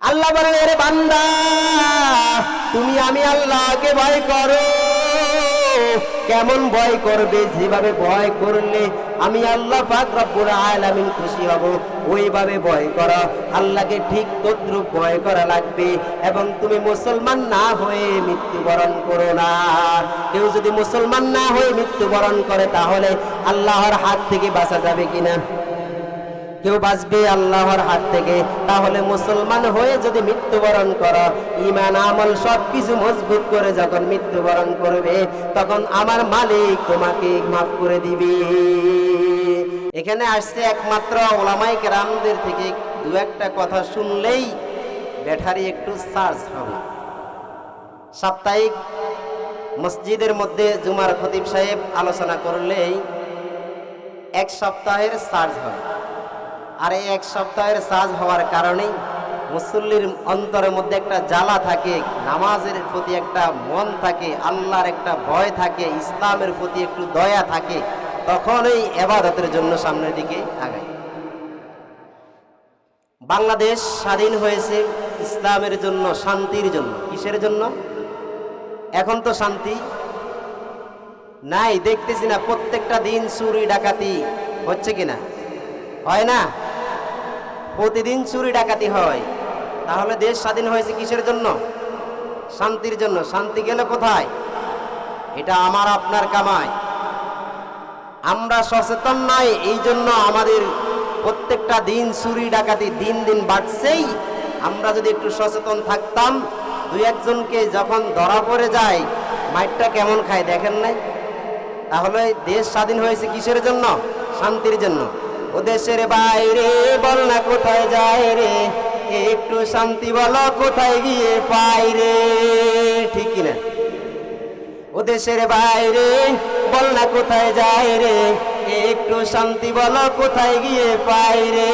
আল্লাহ বলেন, এরে বান্দা, তুমি আমি আল্লাহকে ভয় করো। কেমন ভয় করবে? যেভাবে ভয় করলে আমি আল্লাহ পাক রব্বুল আলামিন খুশি হব, ওইভাবে ভয় করো। আল্লাহকে ঠিক তদ্রূপ ভয় করা লাগবে। এবং তুমি মুসলমান না হয়ে মৃত্যুবরণ করো না। কেউ যদি মুসলমান না হয়ে মৃত্যুবরণ করে তাহলে আল্লাহর হাত থেকে বাঁচা যাবে কিনা? কেউ বাঁচবে আল্লাহর হাত থেকে? তাহলে মুসলমান হয়ে যদি মৃত্যুবরণ করো, ঈমান আমল সবকিছু মজবুত করে যখন মৃত্যুবরণ করবে, তখন আমার মালিক তোমাকে মাফ করে দিবে। এখানে আসছে একমাত্র উলামায়ে কেরামদের থেকে দু একটা কথা শুনলেই ব্যাটারি একটু চার্জ হবে। সাপ্তাহিক মসজিদের মধ্যে জুমার খতিব সাহেব আলোচনা করলেই এক সপ্তাহের চার্জ হয়। আর এই এক সপ্তাহের চার্জ হওয়ার কারণেই মুসল্লির অন্তরের মধ্যে একটা জ্বালা থাকে, নামাজের প্রতি একটা মন থাকে, আল্লাহর একটা ভয় থাকে, ইসলামের প্রতি একটু দয়া থাকে, তখন এই ইবাদতের জন্য সামনের দিকে আগায়। বাংলাদেশ স্বাধীন হয়েছে ইসলামের জন্য, শান্তির জন্য। কিসের জন্য? এখন তো শান্তি নাই, দেখতেছি না প্রত্যেকটা দিন চুরি ডাকাতি হচ্ছে কিনা? হয় না? প্রতিদিন চুরি ডাকাতি হয়। তাহলে দেশ স্বাধীন হয়েছে কিসের জন্য? শান্তির জন্য। শান্তি গেল কোথায়? এটা আমার আপনার কামাই। আমরা সচেতন নাই, এই জন্য আমাদের প্রত্যেকটা দিন চুরি ডাকাতি দিন দিন বাড়ছেই। আমরা যদি একটু সচেতন থাকতাম, দুই একজনকে যখন ধরা পড়ে যায় মাইরটা কেমন খায় দেখেন নাই? তাহলে দেশ স্বাধীন হয়েছে কিসের জন্য? শান্তির জন্য। ও দেশের বাইরে বল না কোথায় যায় রে, একটু শান্তি বলো কোথায় গিয়ে পাই রে, ঠিক কিনা? ও দেশের বাইরে বল না কোথায় যায় রে, একটু শান্তি বলো কোথায় গিয়ে পাই রে।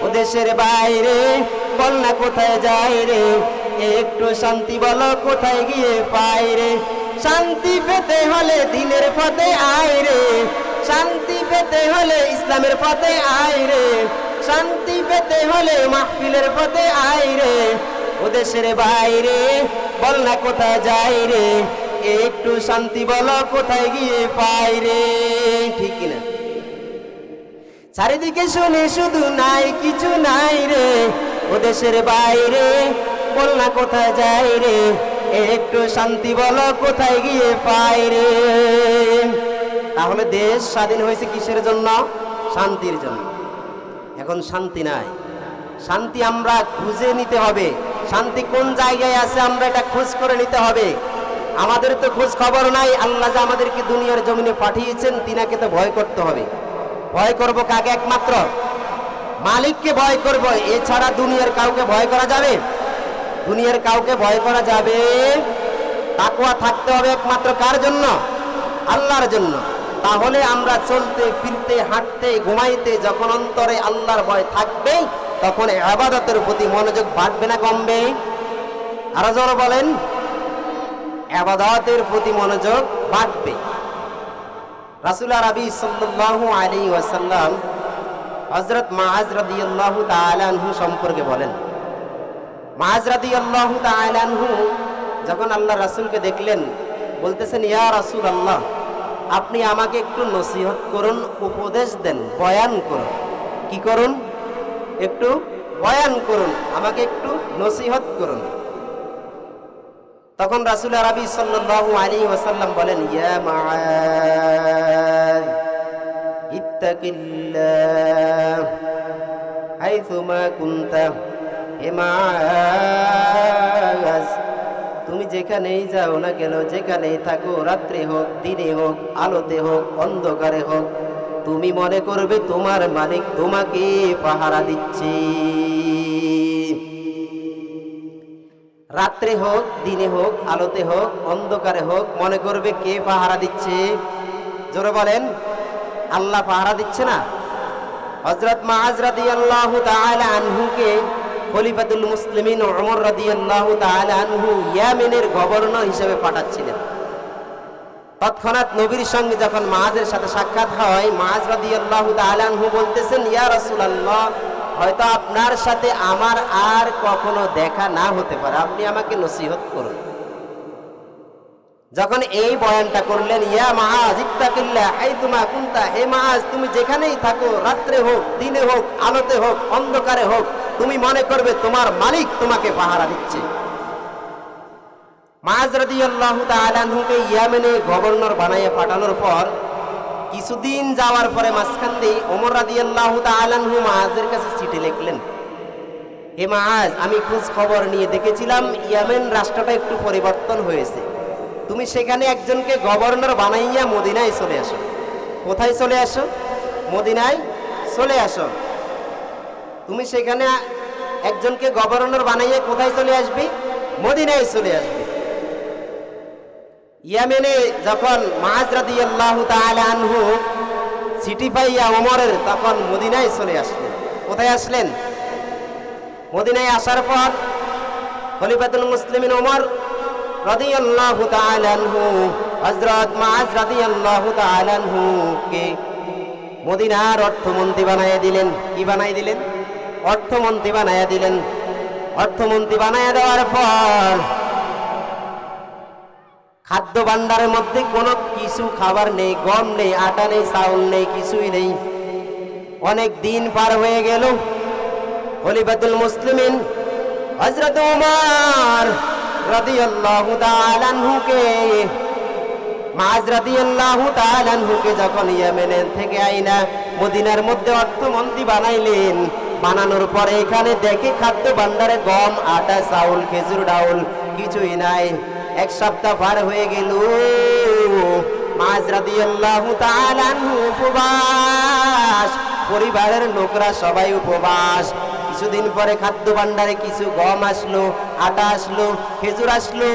ও দেশের বাইরে বল না কোথায় যায় রে, একটু শান্তি বলো কোথায় গিয়ে পাই রে। শান্তি পেতে হলে দিনের পথে আয় রে, শান্তি পেতে হলে ইসলামের পথে আয় রে, শান্তি পেতে হলে মাহফিলের পথে আয় রে। ও দেশের বাইরে বল না কোথায় যাই রে, একটু শান্তি বলো কোথায় গিয়ে পাই রে, ঠিক কিনা? চারিদিকে শুনে শুধু নাই কিছু নাই রে, ও দেশের বাইরে বল না কোথায় যাই রে, একটু শান্তি বলো কোথায় গিয়ে পাই রে। তাহলে দেশ স্বাধীন হয়েছে কিসের জন্য? শান্তির জন্য। এখন শান্তি নাই। শান্তি আমরা খুঁজে নিতে হবে। শান্তি কোন জায়গায় আছে আমরা এটা খোঁজ করে নিতে হবে। আমাদের তো খোঁজ খবর নাই। আল্লাহ যে আমাদেরকে দুনিয়ার জমিনে পাঠিয়েছেন, তিনাকে তো ভয় করতে হবে। ভয় করব কাকে? একমাত্র মালিককে ভয় করব। এছাড়া দুনিয়ার কাউকে ভয় করা যাবে? দুনিয়ার কাউকে ভয় করা যাবে? তাকওয়া থাকতে হবে একমাত্র কার জন্য? আল্লাহর জন্য। তাহলে আমরা চলতে ফিরতে হাঁটতে ঘুমাইতে যখন অন্তরে আল্লাহর ভয় থাকবে, তখন ইবাদতের প্রতি মনোযোগ বাড়বে না কমবে? আরো জোরে বলেন। ইবাদতের প্রতি মনোযোগ বাড়বে। রাসূল আরবি সাল্লাল্লাহু আলাইহি ওয়াসাল্লাম হযরত মুআজ রাদিয়াল্লাহু তাআলা আনহু সম্পর্কে বলেন, মুআজ রাদিয়াল্লাহু তাআলা আনহু যখন আল্লাহ রাসূলকে দেখলেন, বলতেছেন, ইয়া রাসূলুল্লাহ, আপনি আমাকে একটু নসিহত করুন, উপদেশ দেন, বয়ান করুন। কি করুন? একটু বয়ান করুন, আমাকে একটু নসিহত করুন। তখন রাসূল আরবি সাল্লাল্লাহু আলাইহি ওয়াসাল্লাম বলেন, ইয়া মুআজ ইত্তাকিল্লাহ হাইসুমা কুনতা। হে মুআজ, তুমি যেখানেই যাও না কেন, যেখানেই থাকো, রাত্রে হোক দিনে হোক, আলোতে হোক অন্ধকারে হোক, তুমি মনে করবে তোমার মালিক তোমাকে পাহারা দিচ্ছে। রাত্রে হোক দিনে হোক, আলোতে হোক অন্ধকারে হোক, মনে করবে কে পাহারা দিচ্ছে? জোরে বলেন। আল্লাহ পাহারা দিচ্ছে না? হযরত মুআজ রাদিয়াল্লাহু তাআলা আনহুকে খলিফাতুল মুসলিমিন ওমর রাদিয়াল্লাহু তাআলা আনহু ইয়েমেনের গভর্নর হিসেবে পাঠাচ্ছিলেন। তৎক্ষণাৎ নবীর সঙ্গে যখন মুআজের সাথে সাক্ষাৎ হয়, মুআজ রাদিয়াল্লাহু তাআলা আনহু বলতেছেন, ইয়া রাসূলুল্লাহ, হয়তো আপনার সাথে আমার আর কখনো দেখা না হতে পারে, আপনি আমাকে নসিহত করুন। যখন এই বয়ানটা করলেন, ইয়া মুআজ ইত্তাকিল্লাহ হাইতুমা কুনতা, হে মুআজ তুমি যেখানেই থাকো, রাত্রে হোক দিনে হোক আলোতে হোক অন্ধকারে হোক, তুমি মনে করবে তোমার মালিক তোমাকে পাহারা দিচ্ছে। মুআজ রাদিয়াল্লাহু তাআলা আনহুকে ইয়েমেনে গভর্নর বানাইয়ে পাঠানোর পর কিছুদিন যাওয়ার পরে মাঝখান দিয়ে ওমর রাদিয়াল্লাহু তাআলা আনহু মুআজের কাছে চিঠি লিখলেন, হে মুআজ আমি খোঁজ খবর নিয়ে দেখেছিলাম ইয়েমেন রাষ্ট্রটা একটু পরিবর্তন হয়েছে, তুমি সেখানে একজনকে গভর্নর বানাইয়া মদিনায় চলে আসো। কোথায় চলে আসো? মদিনায় চলে আসো। তুমি সেখানে একজনকে গভর্নর বানাইয়া কোথায় চলে আসবে? মদিনায় চলে আসবে। ইয়েমেনে যখন মুআজ রাদিয়াল্লাহু তাআলা আনহু চিঠি পাইয়া ওমরের, তখন মদিনায় চলে আসলেন। কোথায় আসলেন? মদিনায় আসার পর খলিফাতুল মুসলিমিন ওমর রাদিয়াল্লাহু তাআলা আনহু হযরত মুআজ রাদিয়াল্লাহু তাআলা আনহু কে মদিনার অর্থমন্ত্রী বানায়া দিলেন। কি বানাই দিলেন? অর্থমন্ত্রী বানায়া দিলেন। অর্থমন্ত্রী বানায়া দেওয়ার পর খাদ্য ভাণ্ডারের মধ্যে কোনো কিছু খাবার নেই, গম নেই, আটা নেই, চাউল নেই, কিছুই নেই। অনেক দিন পার হয়ে গেল। খলিফাতুল মুসলিমিন হযরত ওমর রাদিয়াল্লাহু তাআলা আনহুকে, মুআজ রাদিয়াল্লাহু তাআলা আনহুকে যখন ইয়েমেন থেকে আইনা মদিনার মধ্যে অর্থমন্ত্রী বানাইলেন, বানানোর পরে এখানে দেখে খাদ্য ভাণ্ডারে গম, আটা, চাউল, খেজুর, ডাউল কিছুই নাই। এক সপ্তাহ পার হয়ে গেল। মুআজ রাদিয়াল্লাহু তাআলা আনহু উপবাস, পরিবারের লোকরা সবাই উপবাস। কিছুদিন পরে খাদ্য ভাণ্ডারে কিছু গম আসলো, আটা আসলো, খেজুর আসলো।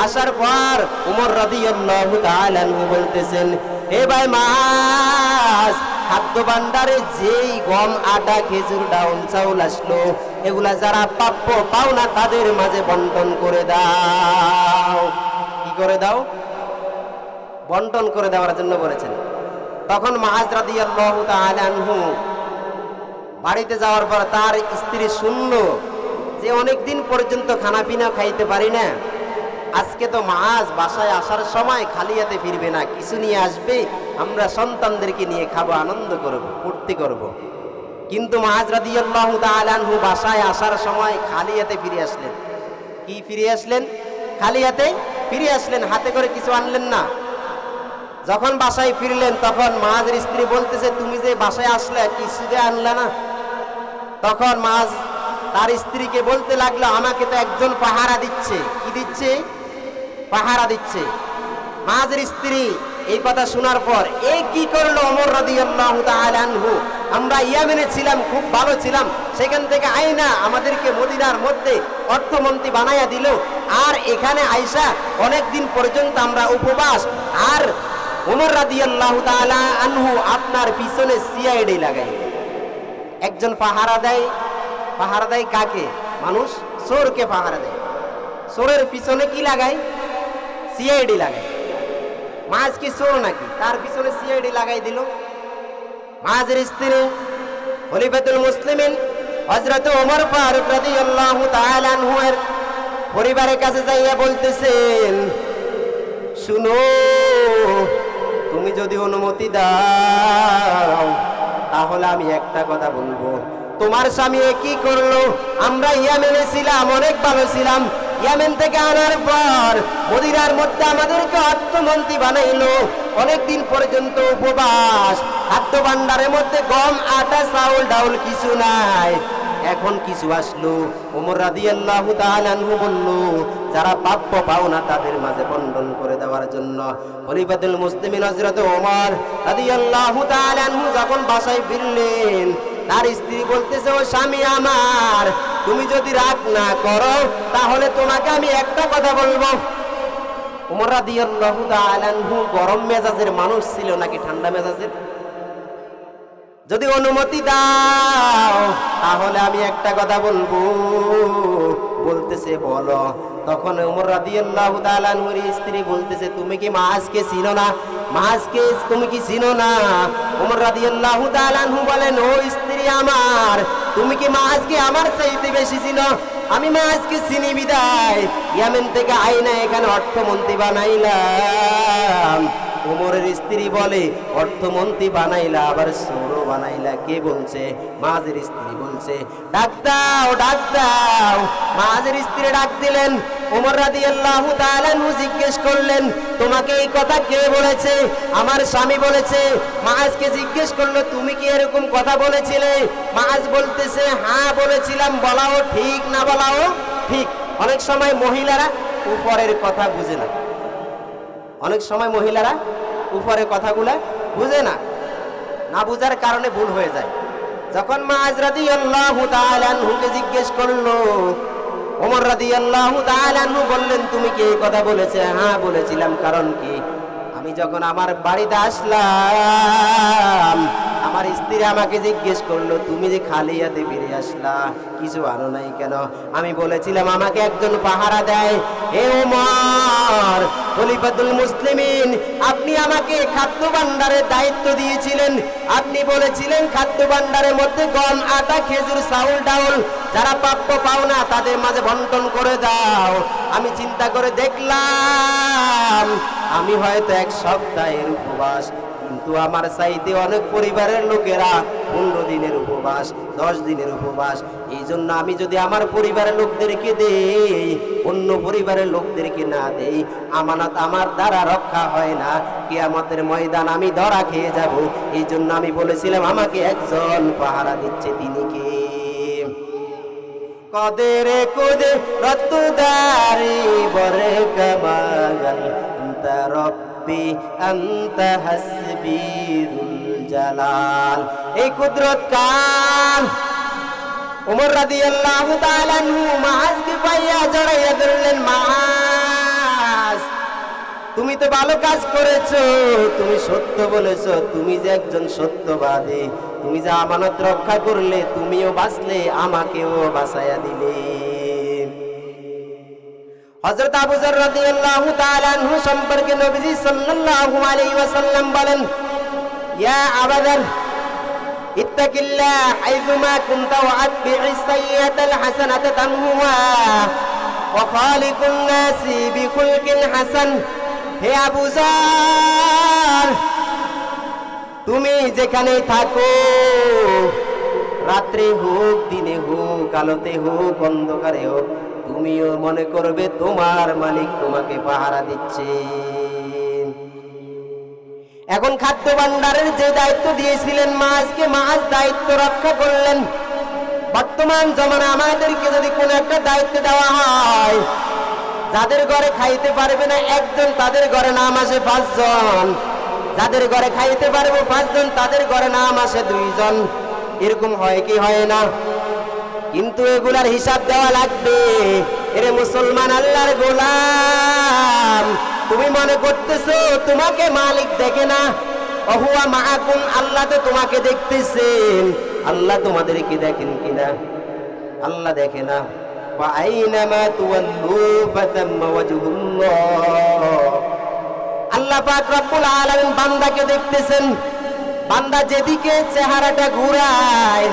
আসার পর ওমর রাদিয়াল্লাহু তাআলা আনহু বলতেছেন, হে ভাই মুআজ, খাদ্য ভাণ্ডারে যেই গম, আটা, খেজুর, ডাউল, চাউল আসলো, এগুলা যারা প্রাপ্য পাওনা তাদের মাঝে বন্টন করে দাও। কি করে দাও? বন্টন করে দেওয়ার জন্য বলেছেন। তখন মুআজ রাদিয়াল্লাহু তাআলা আনহু বাড়িতে যাওয়ার পর তার স্ত্রী শুনল যে অনেকদিন পর্যন্ত খানা পিনা খাইতে পারি না, আজকে তো মুআজ বাসায় আসার সময় খালি হাতে ফিরবে না, কিছু নিয়ে আসবে, আমরা সন্তানদেরকে নিয়ে খাবো, আনন্দ করব, ফুর্তি করব। কিন্তু মুআজ রাদিয়াল্লাহু তাআলা আনহু বাসায় আসার সময় খালি হাতে ফিরে আসলেন। কি ফিরে আসলেন? খালি হাতে ফিরে আসলেন, হাতে করে কিছু আনলেন না। যখন বাসায় ফিরলেন তখন মুআজের স্ত্রী বলতেছে, তুমি যে বাসায় আসলে কিছু দিয়ে আনলা না। তখন মুআজ তার স্ত্রীকে বলতে লাগলো, আমাকে তো একজন পাহারা দিচ্ছে। কি দিচ্ছে? পাহারা দিচ্ছে। মুআজের স্ত্রী এই কথা শোনার পর, এ কি করলো ওমর রাদিয়াল্লাহু তাআলা আনহু? আমরা ইয়েমেনে ছিলাম, খুব ভালো ছিলাম, সেখান থেকে আইনা আমাদেরকে মদিনার মধ্যে অর্থমন্ত্রী বানাইয়া দিল, আর এখানে আইসা অনেকদিন পর্যন্ত আমরা উপবাস। আর ওমর রাদিয়াল্লাহু তাআলা আনহু আপনার পিছনে সিআইডি লাগাই। একজন পাহারা দেয়। পাহারা দেয় কাকে? মানুষ চোরকে পাহারা দেয়। চোরের পিছনে কি লাগায়? সিআইডি লাগায়। মুআজ কি চোর নাকি? তার পিছনে সিআইডি লাগাই দিল। মুআজের স্ত্রী খলিফাতুল মুসলিমিন হযরত ওমর ফারুক রাদিয়াল্লাহু তাআলা আনহু এর পরিবারের কাছে যাইয়া বলতেছেন, শুনো, তুমি যদি অনুমতি দাও তাহলে আমি একটা কথা বলবো। তোমার স্বামী কি করলো? আমরা ইয়েমেনে ছিলাম, অনেক ভালো ছিলাম। ইয়েমেন থেকে আনার পর মদিনার মধ্যে আমাদেরকে অর্থমন্ত্রী বানাইলো, অনেকদিন পর্যন্ত উপবাস। খাদ্য ভাণ্ডারের মধ্যে গম, আটা, চাউল, ডাউল কিছু নাই। এখন কিছু আসলো। ওমর রাদিয়াল্লাহু তাআলা আনহু বলল, যারা প্রাপ্য পাওনা তাদের মাঝে বন্টন করে দেওয়ার জন্য। খলিফাতুল মুসলিমিন হযরত ওমর রাদিয়াল্লাহু তাআলা আনহু যখন বাসায় ফিরলেন, তার স্ত্রী বলতেছে, ও স্বামী আমার, তুমি যদি রাগ না করো তাহলে তোমাকে আমি একটা কথা বলবো। ওমর রাদিয়াল্লাহু তাআলা আনহু গরম মেজাজের মানুষ ছিল নাকি ঠান্ডা মেজাজের? যদি অনুমতি দাও তাহলে আমি একটা কথা বলবো। বলতেছে, বলো। তখন ওমর রাদিয়াল্লাহু তাআলা আনহুর স্ত্রী বলতেছে, তুমি কি মুআজকে চিনো না? মুআজকে তুমি কি চিনো না? ওমর রাদিয়াল্লাহু তাআলা আনহু বলেন, ও স্ত্রী আমার, তুমি কি মাআজকে আমার চাইতে বেশি চিনো? আমি মাআজকে চিনি বিদায় ইয়ামেন থেকে আইনা এখানে অর্থমন্ত্রী বানাইলাম। ওমরের স্ত্রী বলে, অর্থমন্ত্রী বানাইলা আবার চোরও বানাইলা? কে বলছে? মাআজের স্ত্রী বলছে, ডাক দাও ডাক দাও। মাআজের স্ত্রী ডাক দিলেন। ওমর রাদিয়াল্লাহু তাআলা আনহু জিজ্ঞেস করলেন, তোমাকে এই কথা কে বলেছে? আমার স্বামী বলেছে। মাআজকে জিজ্ঞেস করলো, তুমি কি এরকম কথা বলেছিলে? মাআজ বলতেছে, হ্যাঁ বলেছিলাম। বলাও ঠিক না বলাও ঠিক। অনেক সময় মহিলারা উপরের কথা বুঝে না, অনেক সময় মহিলারা উপরের কথাগুলা বুঝে না, না বুঝার কারণে ভুল হয়ে যায়। যখন মাআজ রাদিয়াল্লাহু তাআলা আনহুকে জিজ্ঞেস করলো, ওমর রাদিয়াল্লাহু তাআলা আনহু বললেন, তুমি কি এই কথা বলেছে? হ্যাঁ বলেছিলাম। কারণ কি? আমি যখন আমার বাড়িতে আসলাম, আমার স্ত্রী আমাকে জিজ্ঞেস করলো, তুমি যে খালি হাতে ফিরে আসলা, কিছু আনো নাই কেন? আমি বলেছিলাম আমাকে একজন পাহারা দেয়। হে ওমর খলিফাতুল মুসলিমিন, আপনি আমাকে খাদ্য ভাণ্ডারের দায়িত্ব দিয়েছিলেন। আপনি বলেছিলেন খাদ্য ভাণ্ডারের মধ্যে গম, আটা, খেজুর, চাউল, ডাউল যারা প্রাপ্য পাওনা তাদের মাঝে বন্টন করে দাও। আমি চিন্তা করে দেখলাম আমি হয়তো এক সপ্তাহের উপবাস, কিন্তু আমার চাইতে অনেক পরিবারের লোকেরা 15 দিনের উপবাস, 10 দিনের উপবাস। এই জন্য আমি যদি আমার পরিবারের লোকদেরকে দেই, অন্য পরিবারের লোকদেরকে না দেই, আমানত আমার দ্বারা রক্ষা হয় না। কিয়ামতের ময়দান আমি ধরা খেয়ে যাব। এই জন্য আমি বলেছিলাম আমাকে একজন পাহারা দিচ্ছে। তিনি কে? কদরে কুদে রতুদারি বরে কামাল আনতা রব্বি আনতা হাসবি যুল জালাল। এই কুদরত কার? ওমর রাদিয়াল্লাহু তাআলা আনহু মাআজকে পাইয়া জড়াইয়া ধরলেন। মাআজ, তুমি তো ভালো কাজ করেছো, তুমি সত্য বলেছো, তুমি যে একজন সত্যবাদী, তুমি যে আমানত রক্ষা করলে, তুমিও বাঁচলে, আমাকেও বাঁচাইয়া দিলে। হযরত আবু যর রাদিয়াল্লাহু তাআলা আনহু সম্পর্কে নবীজি সাল্লাল্লাহু আলাইহি ওয়াসাল্লাম বলেন, ইয়া আবু যর ইত্তাকিল্লাহ হাইযুমা কুনতা ওয়া আতবি'is সাইয়্যাতাল হাসানাতা তামহুহা ওয়া খালিকুন নাসি বিখুলকিন হাসান। হে আবু যর, তুমি যেখানেই থাকো, রাত্রে হোক, দিনে হোক, আলোতে হোক, অন্ধকারে হোক, তুমিও মনে করবে তোমার মালিক তোমাকে পাহারা দিচ্ছে। এখন খাদ্য ভাণ্ডারের যে দায়িত্ব দিয়েছিলেন মাআজকে, মাআজ দায়িত্ব রক্ষা করলেন। বর্তমান জমানা আমাদেরকে যদি কোনো একটা দায়িত্ব দেওয়া হয়, যাদের ঘরে খাইতে পারবে না একজন, তাদের ঘরে নাম আসে 5 জন। যাদের ঘরে খাইতে পারবো 5 জন, তাদের ঘরে নাম আসে 2 জন। এরকম হয় কি হয় না? কিন্তু এগুলার হিসাব দেওয়া লাগবে। এরে মুসলমান, আল্লাহর গোলাম, তুমি মনে করতেছো তোমাকে মালিক দেখে না? অহুয়া মাআকুম, আল্লাহ তো তোমাকে দেখতেছেন। আল্লাহ তোমাদেরকে দেখেন কিনা? আল্লাহ দেখে না। ওয়া আইনামা তুওয়াল্লু ফাতাম্মা ওয়াজহুল্লাহ। আল্লাহ পাক রব্বুল আলামিন বান্দাকে দেখতেছেন। বান্দা যেদিকে চেহারাটা ঘুরায়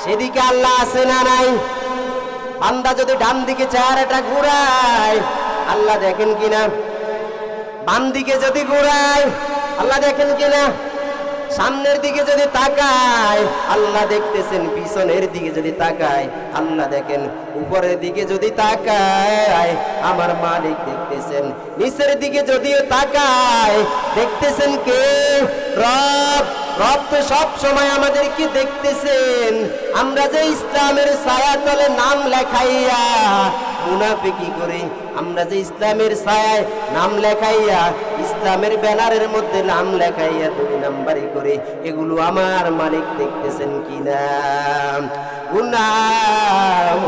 সেদিকে আল্লাহ আছে না নাই? বান্দা যদি ডান দিকে চেহারাটা ঘুরায়, আল্লাহ দেখেন কিনা? বাম দিকে যদি ঘুরায়, আল্লাহ দেখেন কিনা? সামনের দিকে যদি তাকায়, আল্লাহ দেখতেছেন। পিছনের দিকে যদি তাকায়, আল্লাহ দেখেন। উপরের দিকে যদি তাকায়, আমার মালিক দেখতেছেন। নিচের দিকে যদিও তাকায়, দেখতেছেন কে? রব। রব তো সব সময় আমাদেরকে দেখতেছেন। আমরা যে ইসলামের ছায়াতলে নাম লেখাইয়া মুনাফিকি করি, আমরা যে ইসলামের ছায়ায় নাম লেখাইয়া, ইসলামের ব্যানারের মধ্যে নাম লেখাইয়া 2 নাম্বারি করে, এগুলো আমার মালিক দেখতেছেন কিনা? গুনাহ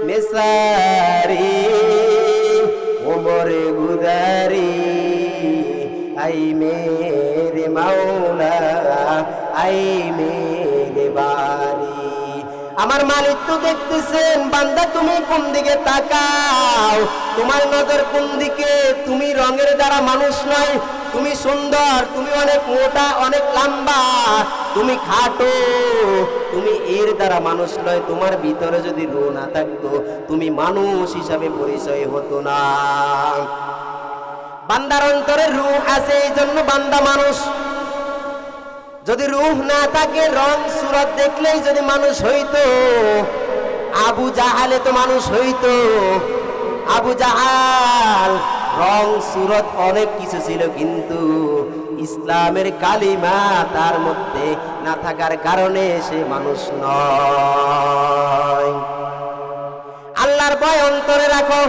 মেসারি ওমরে গুদারি, আই মেরে মাওলা, আই মেরে বারি। আমার মালিক তো দেখতেছেন। বান্দা তুমি কোন দিকে তাকাও, তোমার নজর কোন দিকে? তুমি রঙের দ্বারা মানুষ নয়, তুমি সুন্দর, তুমি অনেক মোটা, অনেক লম্বা, তুমি খাটো, তুমি এর দ্বারা মানুষ নয়। তোমার ভিতরে যদি রূহ না থাকতো তুমি মানুষ হিসাবে পরিচয় হতো না। বান্দার অন্তরে রূহ আছে, এই জন্য বান্দা মানুষ। যদি রূহ না থাকে, রং সুরত দেখলেই যদি মানুষ হইতো, আবু জাহালে তো মানুষ হইতো। আবু জাহাল রং সুরত অনেক কিছু ছিল, কিন্তু ইসলামের কালিমা তার মধ্যে না থাকার কারণে সে মানুষ নয়। আল্লাহর ভয় অন্তরে রাখো।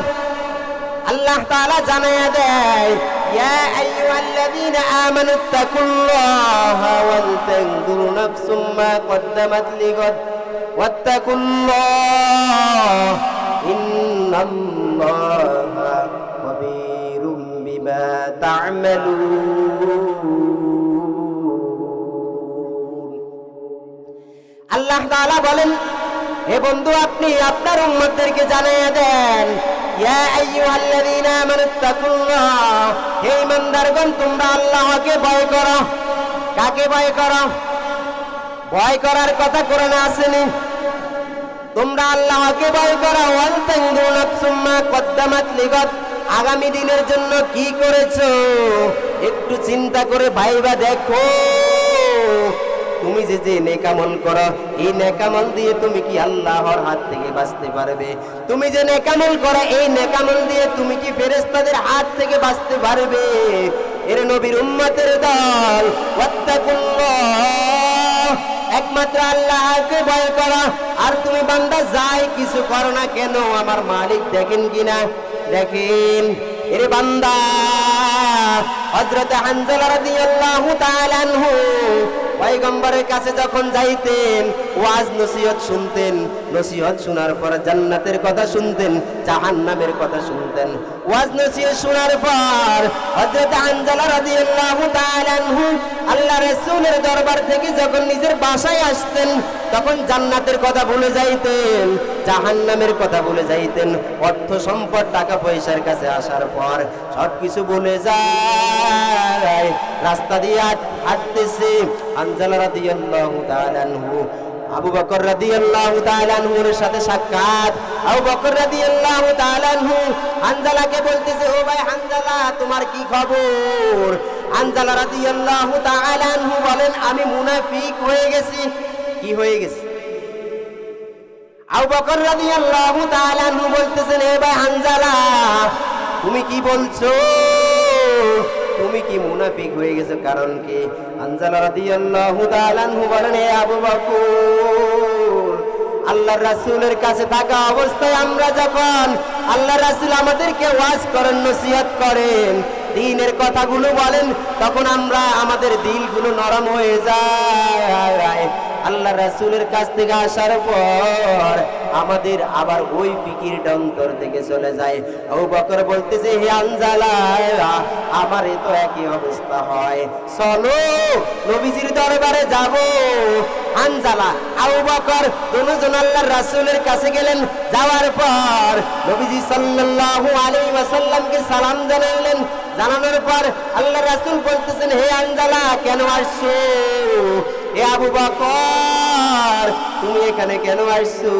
আল্লাহ তাআলা জানায়া দেয়, ইয়া আইয়ুহাল্লাযীনা আমানুত্তাকুল্লাহা ওয়াল তানজুর নাফসুম মা কদ্দামাত লিগাদ ওয়াত্তাকুল্লাহ ইন্নাল্লাহা খাবীরুম বিমা তা'মালুন। আল্লাহ তাআলা বলেন, হে বন্ধু, আপনি আপনার উম্মতদেরকে জানিয়ে দেন, ইয়া আইয়ুহাল্লাযীনা আমানুত্তাকুল্লাহ, হে ঈমানদারগণ, তোমরা আল্লাহকে ভয় করো। কাকে ভয় করো? ভয় করার কথা কোরআনে আসেনি। তোমরা আল্লাহকে ভয় করো। ওয়াল তানজুর নাফসুম মা কদ্দামাত লিগাদ, আগামী দিনের জন্য কি করেছো একটু চিন্তা করে ভাইবা দেখো। তুমি যে যে নেকামল করো, এই নেকামল দিয়ে তুমি কি আল্লাহর হাত থেকে বাঁচতে পারবে? তুমি যে নেকামল করো, এই নেকামল দিয়ে তুমি কি ফেরেশতাদের হাত থেকে বাঁচতে পারবে? এর নবীর উম্মতের দল, ওয়াত্তাকুল্লাহ, একমাত্র আল্লাহকে ভয় করো। আর তুমি বান্দা যাই কিছু করো না কেন, আমার মালিক দেখেন কিনা? দেখেন। এর বান্দা হযরত হানজালা রাদিয়াল্লাহু তাআলা আনহু পয়গম্বরের কাছে যখন যাইতেন, ওয়াজ নসিহত শুনতেন। নসিহত শোনার পর জান্নাতের কথা শুনতেন, জাহান্নামের কথা শুনতেন। ওয়াজ নসিহত শোনার পর হযরত হানজালা রাদিয়াল্লাহু তাআলা আনহু আল্লাহ রাসূলের দরবার থেকে যখন নিজের বাসায় আসতেন, তখন জান্নাতের কথা ভুলে যাইতেন, জাহান্নামের কথা ভুলে যাইতেন। অর্থ সম্পদ, টাকা পয়সার কাছে আসার পর সব কিছু ভুলে যায়। রাস্তা দিয়ে হাঁটতেছে হানজালা রাদিয়াল্লাহু তাআলা আনহু, আবু বকর রাদিয়াল্লাহু তাআলা আনহুর সাথে সাক্ষাৎ। আবু বকর রাদিয়াল্লাহু তাআলা আনহু হানজালাকে বলতেছে, ও ভাই হানজালা, তোমার কি খবর? হানজালা রাদিয়াল্লাহু তাআলা আনহু বলেন, আমি মুনাফিক হয়ে গেছি। কি হয়ে গেছে? আবু বকর রাদিয়াল্লাহু তাআলা আনহু বলতেছেন, হে ভাই হানজালা, তুমি কি বলছো? তুমি কি মুনাফিক হয়ে গেছো? কারণ কি? হানজালা রাদিয়াল্লাহু তাআলা আনহু বলেন, হে আবু বকর, আল্লাহর রাসূলের কাছে থাকা অবস্থায় আমরা যখন আল্লাহর রাসূল আমাদেরকে ওয়াজ করেন, নসিহত করেন, দ্বীনের কথাগুলো বলেন, তখন আমাদের দিলগুলো নরম হয়ে যায়। আল্লাহ রাসূলের কাছ থেকে আসার পর আমাদের আবার ওই ফিকিরটা অন্তর থেকে চলে যায়। আবু বকর বলতেছে, হে হানজালা, আমারই তো একই অবস্থা হয়, চলো নবীজির দরবারে যাব। হানজালা, আবু বকর দুজন আল্লাহর রাসূলের কাছে গেলেন। যাওয়ার পর নবীজি সাল্লাল্লাহু আলাইহি ওয়াসাল্লামকে সালাম জানালেন। জানানোর পর আল্লাহর রাসূল বলতেছেন, হে হানজালা, কেন আসছো? এ আবু বকর, তুমি এখানে কেন আসছো?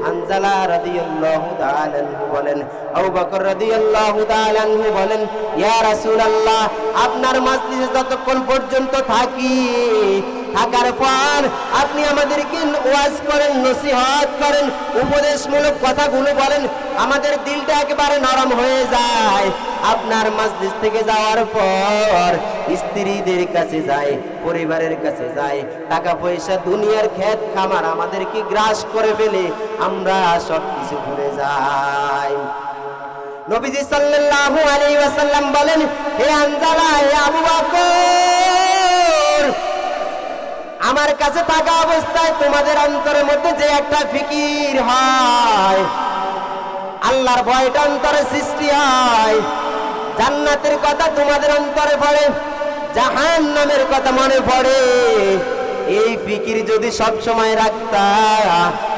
হানজালা রাদিয়াল্লাহু তাআলা আনহু বলেন, আবু বকর রাদিয়াল্লাহু তাআলা আনহু বলেন, ইয়া রাসূলুল্লাহ, আপনার মজলিসে যতক্ষণ পর্যন্ত থাকি, থাকার পর আপনি আমাদেরকে ওয়াজ করেন, নসিহত করেন, উপদেশমূলক কথাগুলো বলেন, আমাদের দিলটা একেবারে নরম হয়ে যায়। আপনার মজলিস থেকে যাওয়ার পর স্ত্রীদের কাছে যায়, পরিবারের কাছে যায়, টাকা পয়সা, দুনিয়ার ক্ষেত খামার আমাদেরকে গ্রাস করে ফেলে, আমরা সব কিছু ভুলে যাই। নবীজি সাল্লাল্লাহু আলাইহি ওয়াসাল্লাম বলেন, হে হানজালা, হে আবু বকর, আমার কাছে থাকা অবস্থায় তোমাদের অন্তরের মধ্যে যে একটা ফিকির হয়, আল্লাহর ভয়টা অন্তরে সৃষ্টি হয়, জান্নাতের কথা তোমাদের অন্তরে পড়ে, জাহান্নামের কথা মনে পড়ে, এই ফিকির যদি সব সময় রাখতা,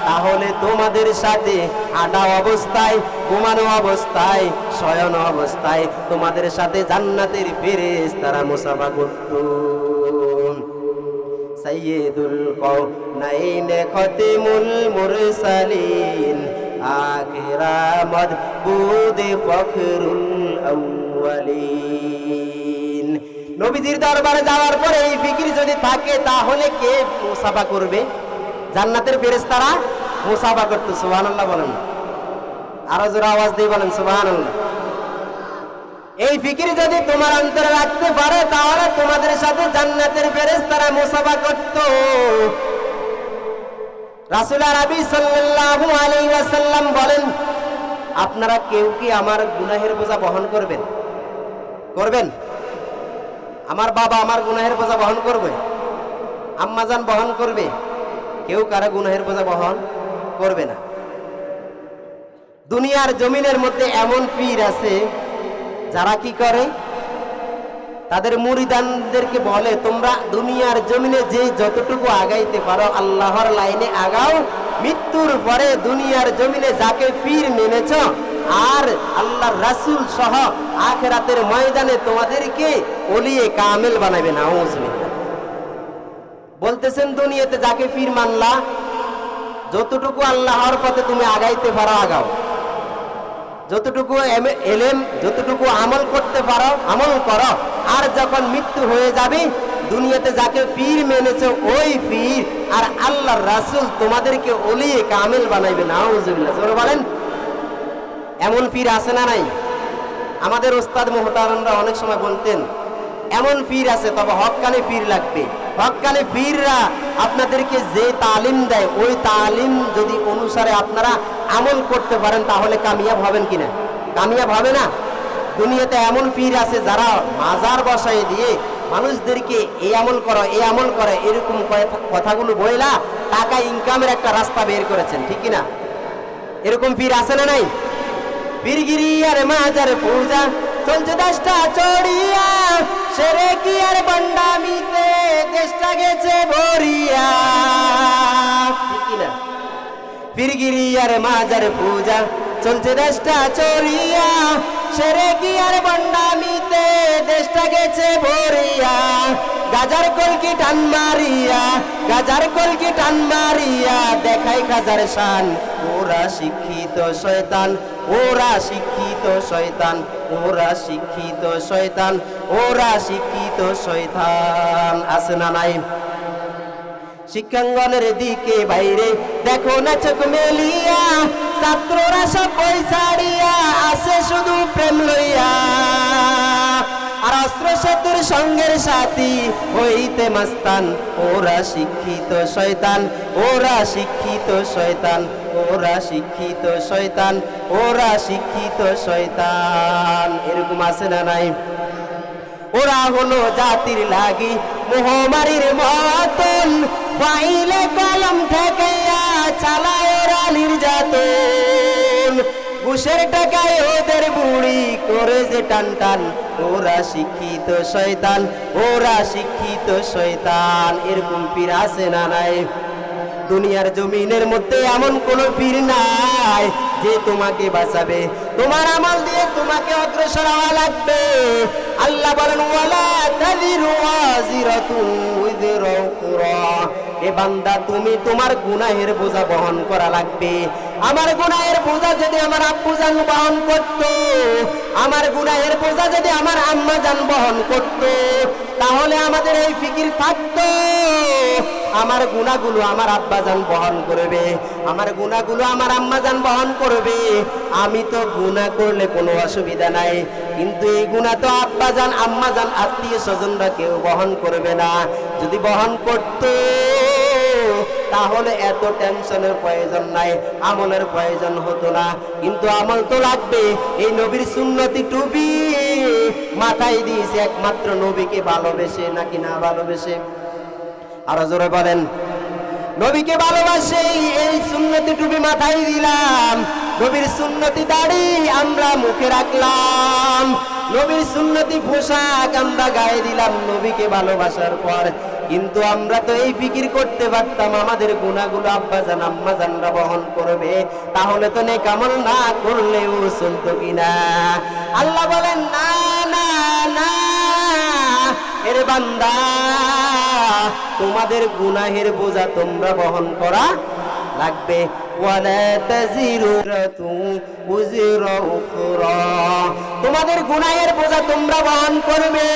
তাহলে তোমাদের সাথে হাঁটা অবস্থায়, ঘুমানো অবস্থায়, শয়ন অবস্থায় তোমাদের সাথে জান্নাতের ফেরেশতারা মুসাফা করত। সাইয়্যিদুল কওনাইন খতিমুল মুরসালিন আখিরা মাদবুদ ফখরুল আউয়ালিন। নবীজির দরবারে যাওয়ার পরে এই ফিকির যদি থাকে তাহলে কে মুসাফা করবে? জান্নাতের ফেরেশতারা মুসাফা করতে। সুবহানাল্লাহ বলেন, আরো জোরে আওয়াজ দিয়ে বলেন সুবহানাল্লাহ। এই ফিকির যদি তোমার অন্তরে রাখতে পারো তাহলে তোমাদের সাথে জান্নাতের ফেরেশতারা মুসাফা করত। রাসূল আরবি সাল্লাল্লাহু আলাইহি ওয়াসাল্লাম বলেন, আপনারা কেউ কি আমার গুনাহের বোঝা বহন করবেন? করবেন? আমার বাবা আমার গুনাহের বোঝা বহন করবে? আম্মাজান বহন করবে? কেউ কারো গুনাহের বোঝা বহন করবে না। দুনিয়ার জমিনের মধ্যে এমন পীর আছে যারা কি করে, তাদের মুরিদানদেরকে বলে, তোমরা দুনিয়ার জমিনে যে যতটুকু আগাইতে পারো আল্লাহর লাইনে আগাও, মৃত্যুর পরে দুনিয়ার জমিনে যাকে পীর মেনেছ আর আল্লাহর রাসূল সহ আখিরাতের ময়দানে তোমাদেরকে ওলিয়ে কামেল বানাবে। নাউযুবিল্লাহ। বলতেছেন দুনিয়াতে যাকে পীর মানলা, যতটুকু আল্লাহর পথে তুমি আগাইতে পারো আগাও, যতটুকু এলেম যতটুকু আমল করতে পারো আমল করো, আর যখন মৃত্যু হয়ে যাবে দুনিয়াতে যাকে পীর মেনেছো ওই পীর আর আল্লাহর রাসূল তোমাদেরকে ওলিয়ে কামেল বানাইবে। নাউযুবিল্লাহ। জোরে বলেন। এমন পীর আছে না নাই? আমাদের ওস্তাদ মুহতারামরা অনেক সময় বলতেন এমন পীর আছে, তবে হক্কানি পীর লাগবে। হক্কানি পীররা আপনাদেরকে যে তালিম দেয় ওই তালিম যদি অনুসারে আপনারা আমল করতে পারেন তাহলে কামিয়াব হবেন কিনা? কামিয়াব হবে না। দুনিয়াতে এমন পীর আছে যারা মাজার বসায় দিয়ে মানুষদেরকে এই আমল করো এই আমল করে এরকম কথাগুলো বইলা টাকা ইনকামের একটা রাস্তা বের করেছেন, ঠিক কিনা? এরকম পীর আছে না নাই? পীরগিরি আর মাজার পূজা চলছে দেশটা চড়িয়া, সেরে কি আর বন্ডামিতে দেশটা গেছে ভরিয়া, ঠিক কিনা? পীরগিরি আর মাজার পূজা চলছে দেশটা চড়িয়া, সেরে কি আর বন্ডামিতে দেশটা গেছে ভরিয়া, গাজার কলকি টান মারিয়া, গাজার কলকি টান মারিয়া দেখাই খাজার শান। ওরা শিক্ষিত শয়তান, ওরা শিক্ষিত শয়তান, ওরা শিক্ষিত শয়তান, ওরা শিক্ষিত শয়তান। আছে না নাই? শিক্ষাঙ্গনের দিকে বাইরে দেখো না চোখ মেলিয়া, ছাত্ররা সব বই ছাড়িয়া আসে শুধু প্রেম লইয়া, আর অস্ত্র শত্রুর সঙ্গের সাথী হইতে মাস্তান। ওরা শিক্ষিত শয়তান, ওরা শিক্ষিত শয়তান, ওরা শিক্ষিত শয়তান, ওরা শিক্ষিত শয়তান। এরকম আছে না নাই? ওরা হলো জাতির লাগি মহামারীর মতন, পাইলে কলম ঠেকাইয়া চালায় ওরা নির্যাতন, ঘুষের টাকায় ওদের বুড়ি করে যে টান টান। ওরা শিক্ষিত শয়তান, ওরা শিক্ষিত শয়তান। এরকম পীর আছে না নাই? দুনিয়ার জমিনের মধ্যে এমন কোন পীর নাই যে তোমাকে বাঁচাবে, তোমার আমল দিয়ে তোমাকে অগ্রসর হওয়া লাগবে। আল্লাহ বলেন, ওয়ালা তাযিরু ওয়াজিরাতুন উযরা উখরা। এ বান্দা তুমি তোমার গুনাহের বোঝা বহন করা লাগবে। আমার গুনাহের বোঝা যদি আমার আব্বুজান বহন করত, আমার গুনাহের বোঝা যদি আমার আম্মাজান বহন করত, তাহলে আমাদের এই ফিকির থাকতো আমার গুনাহগুলো আমার আব্বাজান বহন করবে, আমার গুনাহগুলো আমার আম্মাজান বহন করবে। আমি তো গুনাহ করলে কোনো অসুবিধা নাই, কিন্তু এই গুনাহ তো আব্বাজান আম্মাজান আত্মীয় স্বজনরা কেউ বহন করবে না। যদি বহন করত তাহলে এত টেনশনের প্রয়োজন নাই, আমলের প্রয়োজন হতো না। কিন্তু আমল তো লাগবে। এই নবীর সুন্নতি টুপি মাথায় দিয়েছে একমাত্র নবীকে ভালোবেসে নাকি না ভালোবেসে? আরো জোরে বলেন। নবীকে ভালোবাসে এই সুন্নতি টুপি মাথায় দিলাম, নবীর সুন্নতি দাড়ি আমরা মুখে রাখলাম, নবীর সুন্নতি পোশাক আমরা গায়ে দিলাম। নবীকে ভালোবাসার পর কিন্তু আমরা তো এই ফিকির করতে পারতাম আমাদের গুনাহগুলো আব্বাজান আম্মাজানরা বহন করবে, তাহলে তো নেক আমল না করলেও চলতো কিনা। আল্লাহ বলেন না না না, এর বান্দা তোমাদের গুনাহের বোঝা তোমরা বহন করা লাগবে। ওয়ালা তাজিরু উযরা উখরা, তোমাদের গুনাহের বোঝা তোমরা বহন করবে।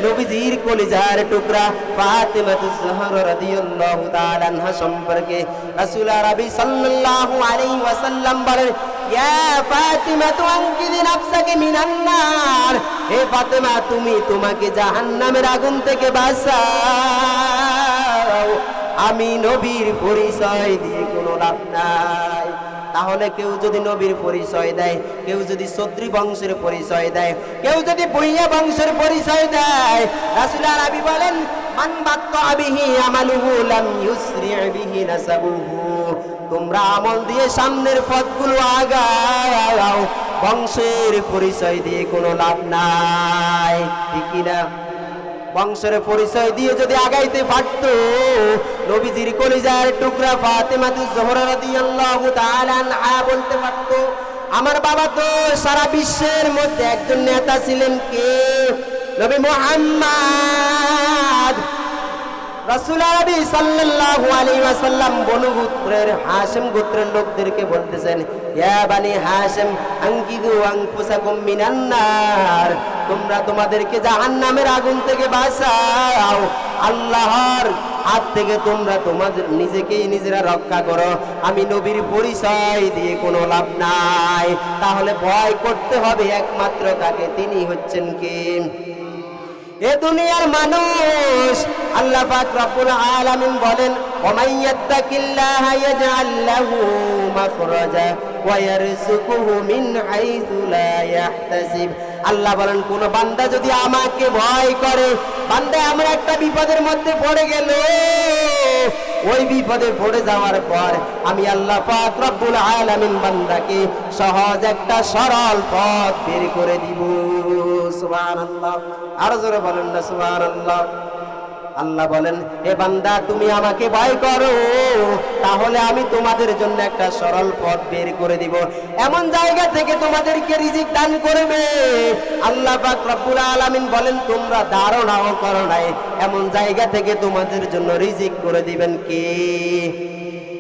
নবীজির কলিজার টুকরা ফাতিমাতুজ জাহরা রাদিয়াল্লাহু তাআলা আনহা সম্পর্কে রাসূল আরবি সাল্লাল্লাহু আলাইহি ওয়াসাল্লাম বলেন, ইয়া ফাতিমা তুনকিযি নাফসাকি মিনান নার, হে ফাতিমা তুমি তোমাকে জাহান্নামের আগুন থেকে বাঁচাও। আমি নবীর পরিচয় দিয়ে কোনো লাভ নাই। তাহলে কেউ যদি নবীর পরিচয় দেয়, কেউ যদি সদ্রি বংশের পরিচয় দেয়, কেউ যদি ভুইয়া বংশের পরিচয় দেয়, রাসূল আরবি বলেন, মান বাত্তা বিহি আমালুহু লাম ইউসরি বিহি নাসাবুহু, তোমরা আমল দিয়ে সামনের পথগুলো আগাও, বংশের পরিচয় দিয়ে কোনো লাভ নাই। ঠিক কিনা? বংশের পরিচয় দিয়ে যদি আগাইতে পারত, নবীজির কলিজার টুকরা ফাতিমাতুজ জাহরা রাদিয়াল্লাহু তাআলা আনহা বলতে পারত, আমার বাবা তো সারা বিশ্বের মধ্যে একজন নেতা ছিলেন, কে? নবী মুহাম্মদ। রাসূল আরবি সাল্লাল্লাহু আলাইহি ওয়াসাল্লাম বনু গোত্রের হাশিম গোত্রের লোকদেরকে বলতেছেন, ইয়া বানি হাশিম আনকিযু আনফুসাকুম মিনান নার, তোমরা তোমাদেরকে জাহান্নামের আগুন থেকে বাঁচাও, আল্লাহর হাত থেকে তোমরা তোমাদের নিজেকেই নিজেরা রক্ষা করো। আমি নবীর পরিচয় দিয়ে কোনো লাভ নাই। তাহলে ভয় করতে হবে একমাত্র কাকে? তিনি হচ্ছেন কে? এ দুনিয়ার মানুষ আল্লাহ পাক রব্বুল আলামিন বলেন, ওয়া মান ইয়াত্তাকিল্লাহা ইয়াজআল লাহু মাখরাজা ওয়া ইয়ারযুকুহু মিন হাইসু লা ইয়াহতাসিব। আল্লাহ বলেন, কোন বান্দা যদি আমাকে ভয় করে, বান্দা আমার একটা বিপদের মধ্যে পড়ে গেল, ওই বিপদে পড়ে যাওয়ার পর আমি আল্লাহ পাক রব্বুল আলামিন বান্দাকে সহজ একটা সরল পথ বের করে দিব। সুবহানাল্লাহ। আরো জোরে বলেন না সুবহানাল্লাহ। আল্লাহ বলেন, হে বান্দা তুমি আমাকে ভয় করো, তাহলে আমি তোমাদের জন্য একটা সরল পথ বের করে দিব। এমন জায়গা থেকে তোমাদেরকে রিজিক দান করবে। আল্লাহ পাক রব্বুল আলামিন বলেন, তোমরা ধারণাও করো নাই এমন জায়গা থেকে তোমাদের জন্য রিজিক করে দিবেন কে?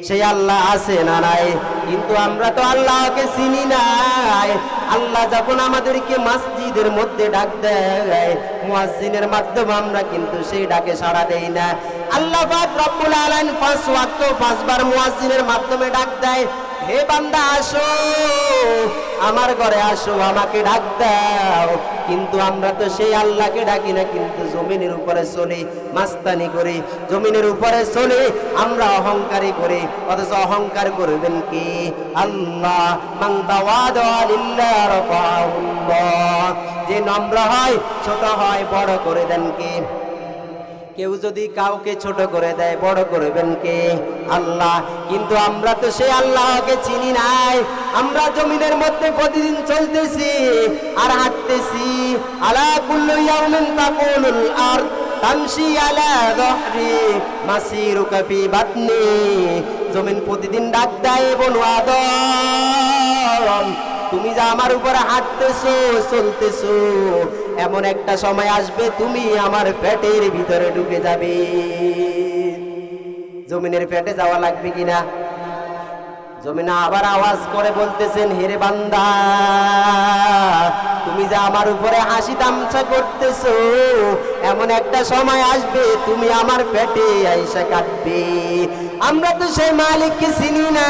সেই আল্লাহ আছে না নাই? কিন্তু আমরা তো আল্লাহকে চিনি নাই। আল্লাহ যখন আমাদেরকে মসজিদের মধ্যে ডাক দেয়, মুয়াজ্জিনের মাধ্যমে আমরা কিন্তু সেই ডাকে সাড়া দেই না। আল্লাহ পাক রব্বুল আলামিন 5 ওয়াক্ত 5 বার মুয়াজ্জিনের মাধ্যমে ডাক দেয়, হে বান্দা আসো, আমার ঘরে আসো, আমাকে ডাক দাও। কিন্তু আমরা তো সেই আল্লাহকে ডাকি না, কিন্তু জমিনের উপরে চলি, মাস্তানি করি, জমিনের উপরে চলি, আমরা অহংকারী করি। অথচ অহংকার করবেন কি? আল্লাহ। মান তাওয়াদা লিল্লাহ রাফাহুল্লাহ, যে নম্র হয়, ছোট হয়, বড় করে দেন কে? কেউ যদি কাউকে ছোট করে দেয়, বড় করবেন কে? আল্লাহ। কিন্তু আমরা তো সেই আল্লাহকে চিনি নাই। আমরা জমিনের মধ্যে প্রতিদিন চলতেছি আর হাঁটতেছি। আলা কুল্লু ইয়াউমিন তাকুলুল আরদ তামশি আলা যহরি মাসিরুকা ফি বাতনি, জমিন প্রতিদিন ডাক দেয়, বনু আদম তুমি যা আমার উপরে হাঁটতেছো, চলতেছো, এমন একটা সময় আসবে তুমি আমার পেটের ভিতরে ঢুকে যাবে। জমিনের পেটে যাওয়া লাগবে কিনা? জমিন আবার আওয়াজ করে বলতেছেন, হেরে বান্দা তুমি যা আমার উপরে হাসি তামসা করতেছো, এমন একটা সময় আসবে তুমি আমার পেটে আইসা কাটবে। আমরা তো সেই মালিককে চিনি না।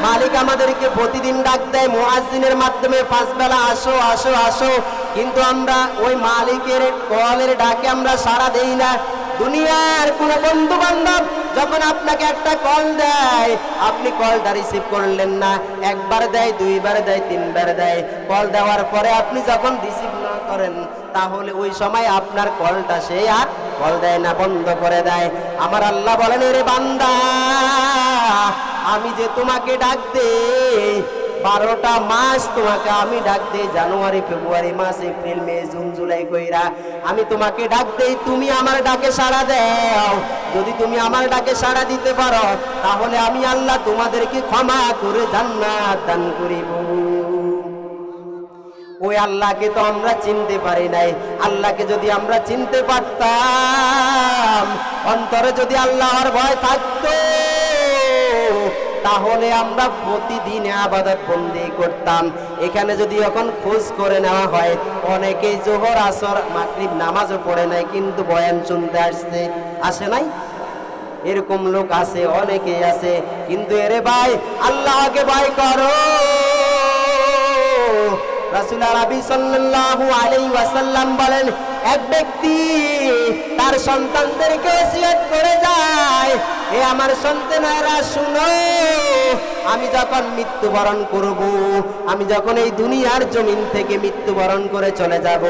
মালিক আমাদেরকে প্রতিদিন ডাক দেয় মুয়াজ্জিনের মাধ্যমে, 5 বেলা আসো আসো আসো, কিন্তু আমরা ওই মালিকের কলের ডাকে আমরা সাড়া দেই না। দুনিয়ার কোন বন্ধু বান্ধব যখন আপনাকে একটা কল দেয়, আপনি কলটা রিসিভ করলেন না, একবার দেয়, 2 বার দেয়, 3 বার দেয়, কল দেওয়ার পরে আপনি যখন রিসিভ না করেন, তাহলে ওই সময় আপনার কলটা সে আর কল দেয় না, বন্ধ করে দেয়। আমার আল্লাহ বলেন, রে বান্দা আমি যে তোমাকে ডাক দেই, 12টা মাস তোমাকে আমি ডাক দেই, জানুয়ারি ফেব্রুয়ারি মার্চ এপ্রিল মে জুন জুলাই কইরা আমি তোমাকে ডাক দেই, তুমি আমার ডাকে সাড়া দাও। যদি তুমি আমার ডাকে সাড়া দিতে পারো তাহলে আমি আল্লাহ তোমাদেরকে ক্ষমা করে জান্নাত দান করিব। ওই আল্লাহকে তো আমরা চিনতে পারি নাই। আল্লাহকে যদি আমরা চিনতে পারতাম, অন্তরে যদি আল্লাহর ভয় থাকতো, তাহলে আমরা প্রতিদিন ইবাদত বন্দি করতাম। এখানে যদি এখন খোঁজ করে নেওয়া হয়, অনেকেই জোহর আসর মাগরিব নামাজও পড়ে নাই কিন্তু বয়ান শুনতে আসছে, আসে নাই? এরকম লোক আছে, অনেকেই আছে। কিন্তু এরে ভাই, আল্লাহকে ভয় করো। রাসূল আরবি সাল্লাল্লাহু আলাইহি ওয়াসাল্লাম বলেন, এক ব্যক্তি তার সন্তানদেরকে ওসিয়ত করে যায়, এ আমার সন্তানেরা শুনো, আমি যখন মৃত্যুবরণ করব, আমি যখন এই দুনিয়ার জমিন থেকে মৃত্যুবরণ করে চলে যাব,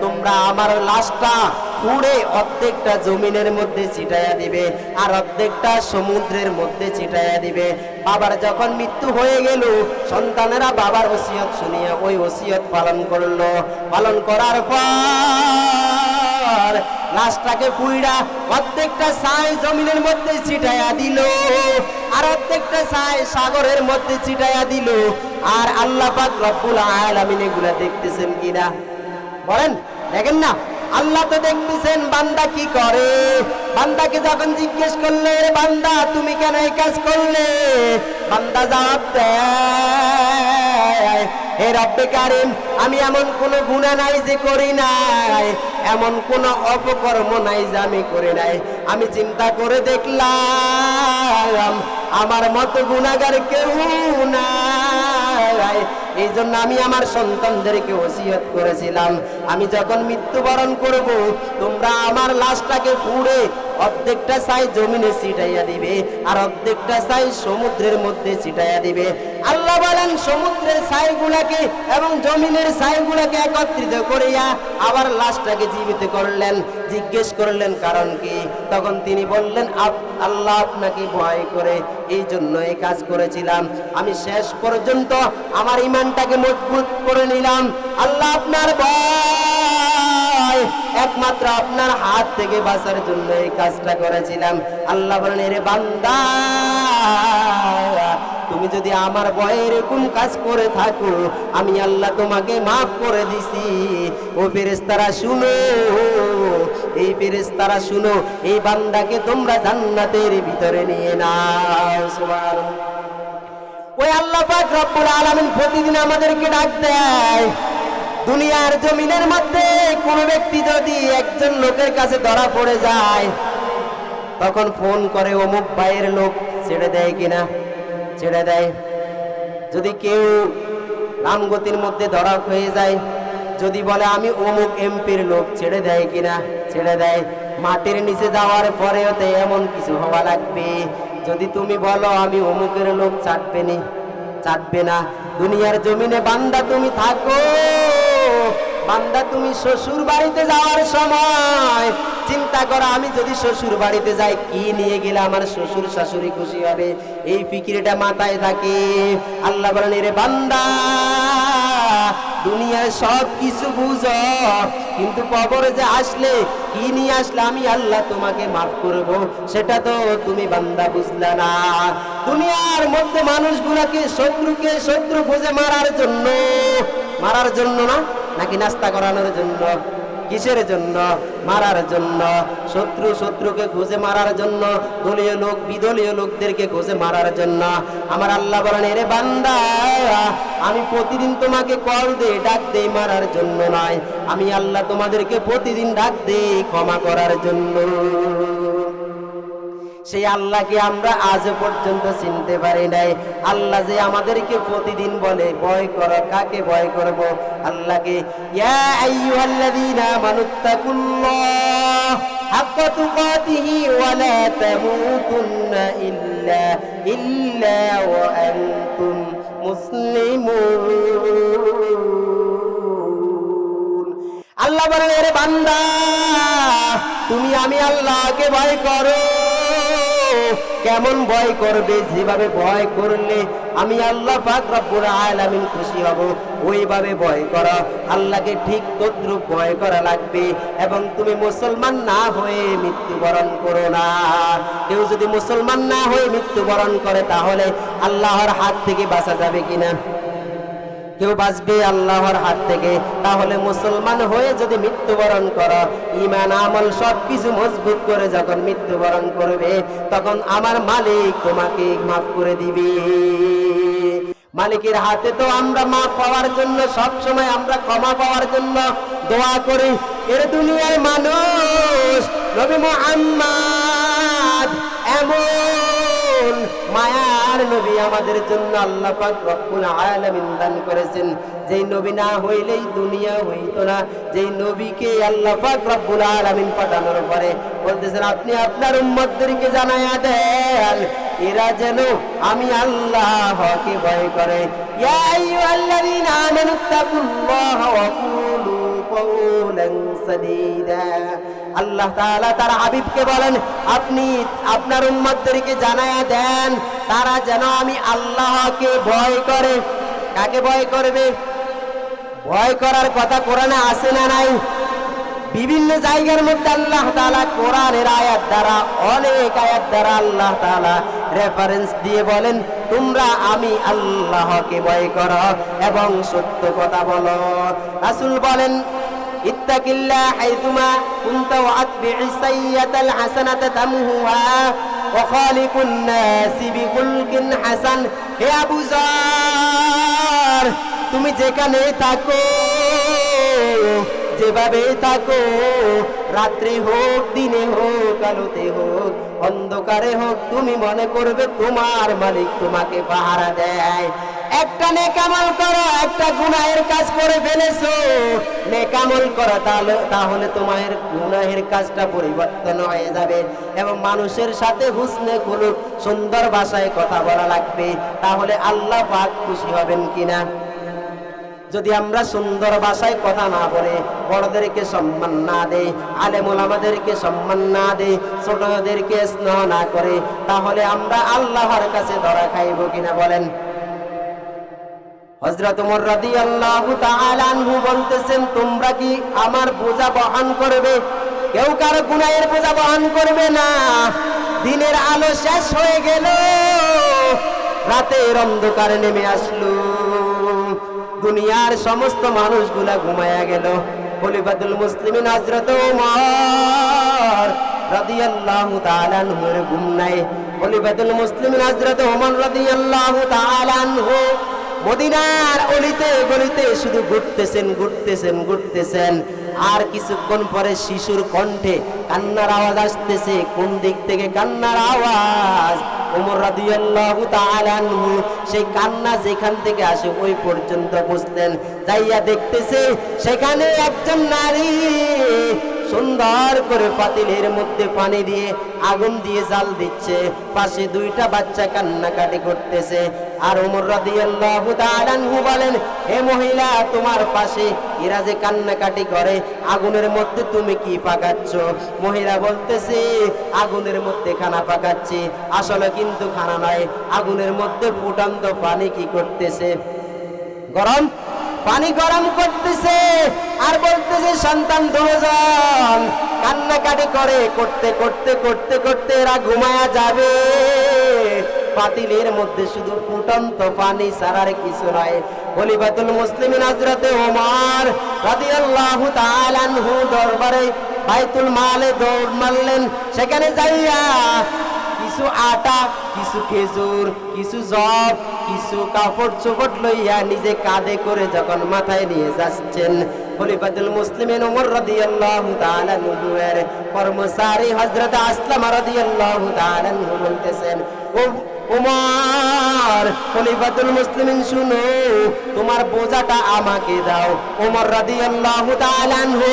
তোমরা আমার লাশটা পুড়ে অর্ধেকটা জমিনের মধ্যে ছিটাইয়া দিবে আর অর্ধেকটা সমুদ্রের মধ্যে ছিটাইয়া দিবে। বাবার যখন মৃত্যু হয়ে গেল, সন্তানেরা বাবার ওসিয়ত শুনিয়া ওই ওসিয়ত পালন করলো। পালন করার পর লাশটাকে পুইড়া অর্ধেকটা ছাই জমিনের মধ্যে ছিটাইয়া দিল আর অর্ধেকটা ছাই সাগরের মধ্যে ছিটাইয়া দিল। আর আল্লাহ পাক রব্বুল আলামিন এগুলা দেখতেছেন কিনা বলেন? দেখেন না? আল্লাহ তো দেখতেছেন বান্দা কি করে। বান্দাকে যখন জিজ্ঞেস করলে, বান্দা তুমি কেন এই কাজ করলে, বান্দা জবাব দেয়, হে রব্বে কারীম, আমি এমন কোনো গুনাহ নাই যে করি নাই, এমন কোনো অপকর্ম নাই যে আমি করি নাই। আমি চিন্তা করে দেখলাম আমার মতো গুনাহগার কেউ নাই। এই জন্য আমি আমার সন্তানদেরকে ওসিয়ত করেছিলাম, আমি যখন মৃত্যুবরণ করব, তোমরা আমার লাশটাকে পুড়ে অর্ধেকটা ছাই জমিনে ছিটাইয়া দিবে আর অর্ধেকটা ছাই সমুদ্রের মধ্যে ছিটাইয়া দিবে। আল্লাহ বলেন, সমুদ্রের ছাইগুলাকে এবং জমিনের ছাইগুলাকে একত্রিত করিয়া আবার লাশটাকে জীবিত করলেন। জিজ্ঞেস করলেন কারণ কি? তখন তিনি বললেন, আল্লাহ আপনাকে ভয় করে এই জন্য এই কাজ করেছিলাম। আমি শেষ পর্যন্ত আমার ঈমানটাকে মজবুত করে নিলাম। আল্লাহ আপনার ভয় একমাত্র আপনার হাত থেকে বাঁচার জন্য এই কাজটা করেছিলাম। আল্লাহ বলেন, এরে বান্দা, তুমি যদি আমার ভয়ে এরকম কাজ করে থাকো, আমি আল্লাহ তোমাকে মাফ করে দিছি। ও ফেরেশতারা শুনো, এই ফেরেশতারা শুনো, এই বান্দাকে তোমরা জান্নাতের ভিতরে নিয়ে নাও। সুবহানাল্লাহ। ওই আল্লাহ পাক রব্বুল আলামিন প্রতিদিন আমাদেরকে ডাক দেয়। দুনিয়ার জমিনের মধ্যে কোন ব্যক্তি যদি একজন লোকের কাছে ধরা পড়ে যায়, তখন ফোন করে অমুক ভাইয়ের লোক, ছেড়ে দেয় কিনা? ছেড়ে দেয়। যদি কেউ রামগতির মধ্যে ধরা হয়ে যায়, যদি বলে আমি অমুক এমপির লোক, ছেড়ে দেয় কিনা? ছেড়ে দেয়। মাটির নিচে যাওয়ার পরেও তো এমন কিছু হওয়া লাগবে, যদি তুমি বলো আমি অমুকের লোক, চাটবে নি? চাটবে না। দুনিয়ার জমিনে বান্দা তুমি থাকো, বান্দা তুমি শ্বশুর বাড়িতে যাওয়ার সময় চিন্তা করো, আমি যদি শ্বশুর বাড়িতে যাই, কি নিয়ে গেলে আমার শ্বশুর শাশুড়ি খুশি হবে, এই ফিকিরটা মাথায় থাকে। আল্লাহ বলেন, এরে বান্দা, দুনিয়ায় সব কিছু বুঝো, কিন্তু কবরে যে আসলে কি নিয়ে আসলে আমি আল্লাহ তোমাকে মাফ করব, সেটা তো তুমি বান্দা বুঝলা না। দুনিয়ার মধ্যে মানুষগুলোকে শত্রুকে শত্রু খুঁজে মারার জন্য, মারার জন্য না, নাকি নাস্তা করানোর জন্য? কিসের জন্য? মারার জন্য। শত্রু শত্রুকে খুঁজে মারার জন্য, দলীয় লোক বিদলীয় লোকদেরকে খুঁজে মারার জন্য। আমার আল্লাহ বলেন, এরে বান্দা, আমি প্রতিদিন তোমাকে কল দেই, ডাক দেই মারার জন্য নয়, আমি আল্লাহ তোমাদেরকে প্রতিদিন ডাক দেই ক্ষমা করার জন্য। সেই আল্লাহকে আমরা আজ পর্যন্ত চিনতে পারি নাই। আল্লাহ যে আমাদেরকে প্রতিদিন বলে ভয় করো, কাকে ভয় করব? আল্লাহকে। ইয়া আইয়ুহাল্লাযীনা আমানুত্তাকুল্লাহ হাক্কা তুকাতিহি ওয়া লা তামুতুন্না ইল্লা ওয়া আনতুম মুসলিমুন। আল্লাহ বলেন, এরে বান্দা, তুমি আমি আল্লাহকে ভয় করো, কেমন ভয় করবে, যেভাবে ভয় করলে আমি আল্লাহ পাক রব্বুল আলামিন খুশি হব, ওইভাবে ভয় করো। আল্লাহকে ঠিক তদ্রুপ ভয় করা লাগবে। এবং তুমি মুসলমান না হয়ে মৃত্যুবরণ করো না। কেউ যদি মুসলমান না হয়ে মৃত্যুবরণ করে তাহলে আল্লাহর হাত থেকে বাঁচা যাবে কিনা? কেউ বাঁচবে আল্লাহর হাত থেকে? তাহলে মুসলমান হয়ে যদি মৃত্যুবরণ করো, ঈমান আমল সবকিছু মজবুত করে যখন মৃত্যুবরণ করবে, তখন আমার মালিক তোমাকে মাফ করে দিবে। মালিকের হাতে তো আমরা মাফ পাওয়ার জন্য সব সময় আমরা ক্ষমা পাওয়ার জন্য দোয়া করি। এর দুনিয়ার মানুষ নবী মুহাম্মদ এমন মায়ার নবী আমাদের জন্য আল্লাহ পাক রব্বুল আলামিন দান করেছেন, যেই নবী না হইলেই দুনিয়া হইতো না। যেই নবীকে আল্লাহ পাক রব্বুল আলামিন পাঠানোর পরে বলতেছেন, আপনি আপনার উম্মতদেরকে জানায়া দেন এরা যেন আমি আল্লাহকে ভয় করে। ইয়া আইয়ুহাল্লাযীনা আমানুত্তাকুল্লাহা ওয়া কুলু কওলান সাদীদা। আল্লাহ তাআলা তার হাবিবকে বলেন, আপনি আপনার উম্মতদেরকে জানায়া দেন তারা যেন আমি আল্লাহকে ভয় করে। কাকে ভয় করবে? ভয় করার কথা কোরআনে আছে না নাই? বিভিন্ন জায়গার মধ্যে আল্লাহ তাআলা কোরআনের আয়াত দ্বারা, অনেক আয়াত দ্বারা আল্লাহ তাআলা রেফারেন্স দিয়ে বলেন, তোমরা আমি আল্লাহকে ভয় করো এবং সত্য কথা বলো। রাসূল বলেন, ইত্তাকিল্লাহ হাইতুমা কুনতা ওয়া আতবি'is সাইয়্যাতাল হাসানাতা তামহুহা ওয়া খালিকুন নাসি বিখুলকিন হাসান। হে আবু যর, তুমি যেখানে থাকো, যেভাবে থাকো, রাত্রে হোক, দিনে হোক, আলোতে হোক, অন্ধকারে হোক, তুমি মনে করবে তোমার মালিক তোমাকে পাহারা দেয়। একটা নেকামল করো, একটা গুনাহের কাজ করে ফেলেছো, নেকামল করো, তাহলে তোমার গুনাহের কাজটা পরিবর্তন হয়ে যাবে। এবং মানুষের সাথে হুসনে খুলুক, সুন্দর ভাষায় কথা বলা লাগবে, তাহলে আল্লাহ পাক খুশি হবেন কিনা? যদি আমরা সুন্দর ভাষায় কথা না বলে, বড়দেরকে সম্মান না দেই, আলেম ওলামাদেরকে সম্মান না দেই, ছোটদেরকে স্নেহ না করে, তাহলে আমরা আল্লাহর কাছে ধরা খাইব কিনা বলেন? হযরত ওমর রাদিয়াল্লাহু তাআলা আনহু বলতেছেন, তোমরা কি আমার বোঝা বহন করবে? কেউ কারো গুনাহের বোঝা বহন করবে না। দিনের আলো শেষ হয়ে গেল, রাতের অন্ধকার নেমে আসলো, দুনিয়ার সমস্ত মানুষগুলা ঘুমায়া গেল। খলিফাতুল মুসলিমিন হযরত ওমর রাদিয়াল্লাহু তাআলা আনহুর ঘুম নাই। খলিফাতুল মুসলিমিন হযরত ওমর রাদিয়াল্লাহু তাআলা আনহু মদিনার অলিতে গলিতে শুধু ঘুরতেছেন। আর কিছুক্ষণ পরে শিশুর কণ্ঠে কান্নার আওয়াজ আসতেছে। কোন দিক থেকে কান্নার আওয়াজ? ওমর রাদিয়াল্লাহু তাআলা আনহু সেই কান্না যেখান থেকে আসে ওই পর্যন্ত বুঝলেন। যাইয়া দেখতেছে সেখানে একজন নারী সুন্দর করে পাতিলের মধ্যে পানি দিয়ে আগুন দিয়ে জাল দিচ্ছে, পাশে দুইটা বাচ্চা কান্নাকাটি করতেছে। আর ওমর রাদিয়াল্লাহু তাআলা আনহু বলেন, হে মহিলা, তোমার পাশে এরা যে কান্নাকাটি করে, আগুনের মধ্যে তুমি কি পাকাচ্ছ? মহিলা বলতেছে, আগুনের মধ্যে খানা পাকাচ্ছি। আসলে কিন্তু খানা নয়, আগুনের মধ্যে ফুটন্ত পানি কি করতেছে? গরম পানি গরম করতেছে। আর বলতেছে, সন্তান দুজন কান্নাকাটি করে, করতে এরা ঘুমায়া যাবে। পাতিলের মধ্যে শুধু ফুটন্ত পানি ছাড়ার কিছু নয়। খলিফাতুল মুসলিমিন হযরত ওমর রাদিয়াল্লাহু তাআলা আনহু দরবারে বাইতুল মালে দৌড় মারলেন। সেখানে যাইয়া কিছু আটা, কিছু খেজুর, কিছু জব, কিছু কাপড় চোপড় লইয়া নিজে কাঁধে করে যখন মাথায় নিয়ে যাচ্ছেন, খলিফাতুল মুসলিমিন ওমর রাদিয়াল্লাহু তাআলা আনহুর কর্মচারী হযরত আসলাম রাদিয়াল্লাহু তাআলা আনহু বলতেছেন, ও ওমর, খলিফাতুল মুসলিমিন শুনো, তোমার বোঝাটা আমাকে দাও। ওমর রাদিয়াল্লাহু তাআলা আনহু